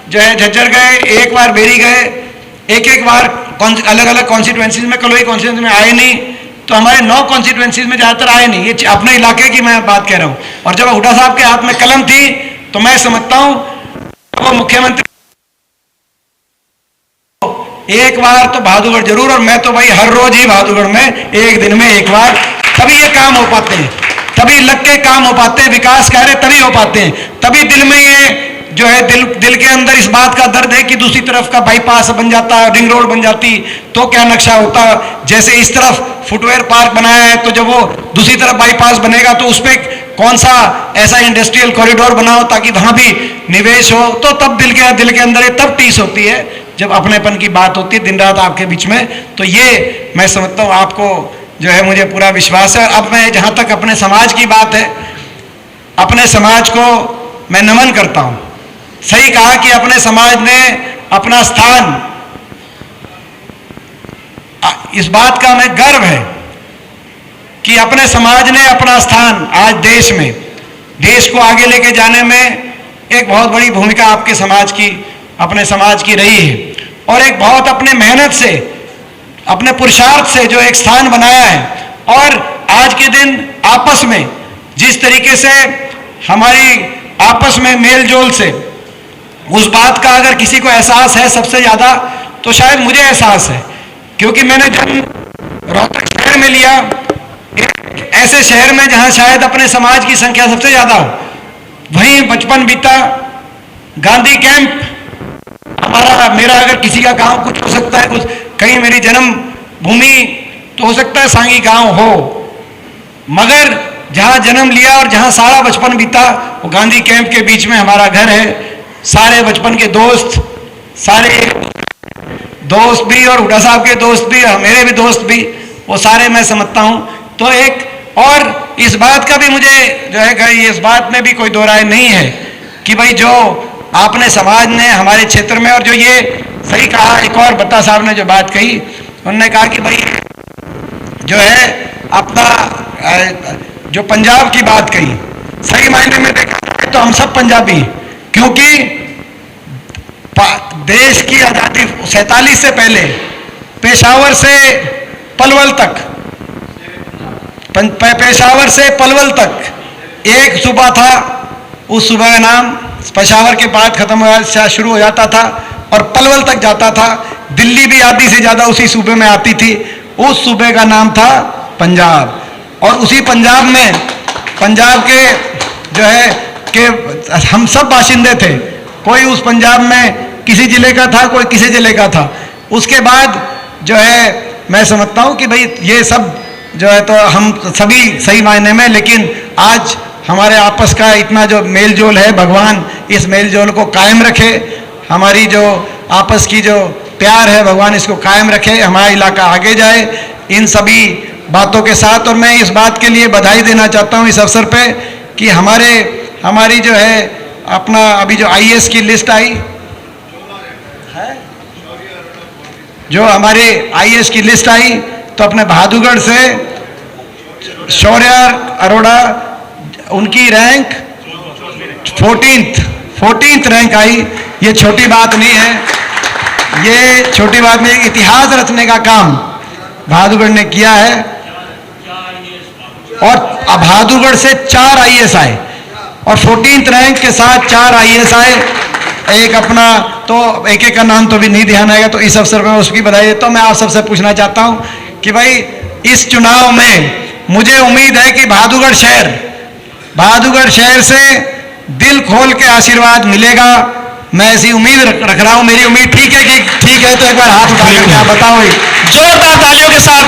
जो है झज्जर गए, एक बार बेरी गए, एक बार अलग अलग कॉन्स्टिट्यूएंसीज में, कलोई कॉन्स्टिट्यूएंसी में आए नहीं, तो हमारे 9 कॉन्स्टिट्यूएंसीज में ज्यादातर आए नहीं। ये अपने इलाके की मैं बात कह रहा हूं। और जब हुड्डा साहब के हाथ में कलम थी तो मैं समझता हूं वो मुख्यमंत्री एक बार तो बहादुरगढ़ जरूर, और मैं तो भाई हर रोज ही बहादुरगढ़ में एक दिन में एक बार, तभी ये काम हो पाते हैं, तभी लग के काम हो पाते हैं, विकास कार्य तभी हो पाते हैं, तभी दिल में ये जो है दिल के अंदर इस बात का दर्द है कि दूसरी तरफ का बाईपास बन जाता, रिंग रोड बन जाती तो क्या नक्शा होता। जैसे इस तरफ फुटवेयर पार्क बनाया है, तो जब वो दूसरी तरफ बाईपास बनेगा तो उस पर कौन सा ऐसा इंडस्ट्रियल कॉरिडोर बनाओ ताकि वहां भी निवेश हो, तो तब दिल के अंदर तब टीस होती है जब अपनेपन की बात होती है दिन रात आपके बीच में। तो ये मैं समझता हूँ, आपको जो है मुझे पूरा विश्वास है। अब मैं जहां तक अपने समाज की बात है, अपने समाज को मैं नमन करता हूं। सही कहा कि अपने समाज ने अपना स्थान, इस बात का हमें गर्व है कि अपने समाज ने अपना स्थान आज देश में, देश को आगे लेके जाने में एक बहुत बड़ी भूमिका आपके समाज की, अपने समाज की रही है। और एक बहुत अपने मेहनत से, अपने पुरुषार्थ से जो एक स्थान बनाया है। और आज के दिन आपस में जिस तरीके से हमारी आपस में मेल जोल से, उस बात का अगर किसी को एहसास है सबसे ज्यादा, तो शायद मुझे एहसास है, क्योंकि मैंने जन्म रोहतक शहर में लिया, एक ऐसे शहर में जहां शायद अपने समाज की संख्या सबसे ज्यादा हो, वहीं बचपन बीता। गांधी कैंप हमारा, मेरा अगर किसी का गांव कुछ हो सकता है, कुछ कहीं मेरी जन्म भूमि तो हो सकता है सांगी गांव हो, मगर जहां जन्म लिया और जहां सारा बचपन बीता वो गांधी कैंप के बीच में हमारा घर है। सारे बचपन के दोस्त, सारे दोस्त भी और हुड्डा साहब के दोस्त भी, मेरे भी दोस्त भी, वो सारे मैं समझता हूं। तो एक और इस बात का भी मुझे जो है, इस बात में भी कोई दो राय नहीं है कि भाई जो आपने समाज ने हमारे क्षेत्र में, और जो ये सही कहा, एक और बत्ता साहब ने जो बात कही, उन्होंने कहा कि भाई जो है अपना जो पंजाब की बात कही, सही मायने में देखा तो हम सब पंजाबी, क्योंकि देश की आजादी 47 से पहले पेशावर से पलवल तक, पेशावर से पलवल तक एक सूबा था। उस सूबे का नाम पेशावर के बाद खत्म हो शुरू हो जाता था और पलवल तक जाता था। दिल्ली भी आधी से ज्यादा उसी सूबे में आती थी। उस सूबे का नाम था पंजाब। और उसी पंजाब में, पंजाब के जो है कि हम सब बाशिंदे थे। कोई उस पंजाब में किसी जिले का था, कोई किसी जिले का था। उसके बाद जो है मैं समझता हूं कि भाई ये सब जो है तो हम सभी सही मायने में, लेकिन आज हमारे आपस का इतना जो मेल जोल है, भगवान इस मेल जोल को कायम रखे। हमारी जो आपस की जो प्यार है, भगवान इसको कायम रखे, हमारा इलाका आगे जाए इन सभी बातों के साथ। और मैं इस बात के लिए बधाई देना चाहता हूं इस अवसर पे कि हमारी जो है अपना अभी जो आईएएस की लिस्ट आई है, जो हमारे आईएएस की लिस्ट आई, तो अपने बहादुरगढ़ से शौर्य अरोड़ा, उनकी रैंक 14th रैंक आई। ये छोटी बात नहीं है, ये छोटी बात नहीं, इतिहास रचने का काम बहादुरगढ़ ने किया है। और बहादुरगढ़ से 4 आईएएस आए और 14th रैंक के साथ 4 आईएएस आए। एक अपना तो एक का नाम तो भी नहीं ध्यान आएगा, तो इस अवसर पर उसकी बधाई देता हूं। मैं आप सबसे पूछना चाहता हूं कि भाई इस चुनाव में मुझे उम्मीद है कि बहादुरगढ़ शहर से दिल खोल के आशीर्वाद मिलेगा। मैं ऐसी उम्मीद रख रहा हूं। मेरी उम्मीद ठीक है कि ठीक है, तो एक बार हाथ उठा के क्या बताओ, जोरदार तालियों के साथ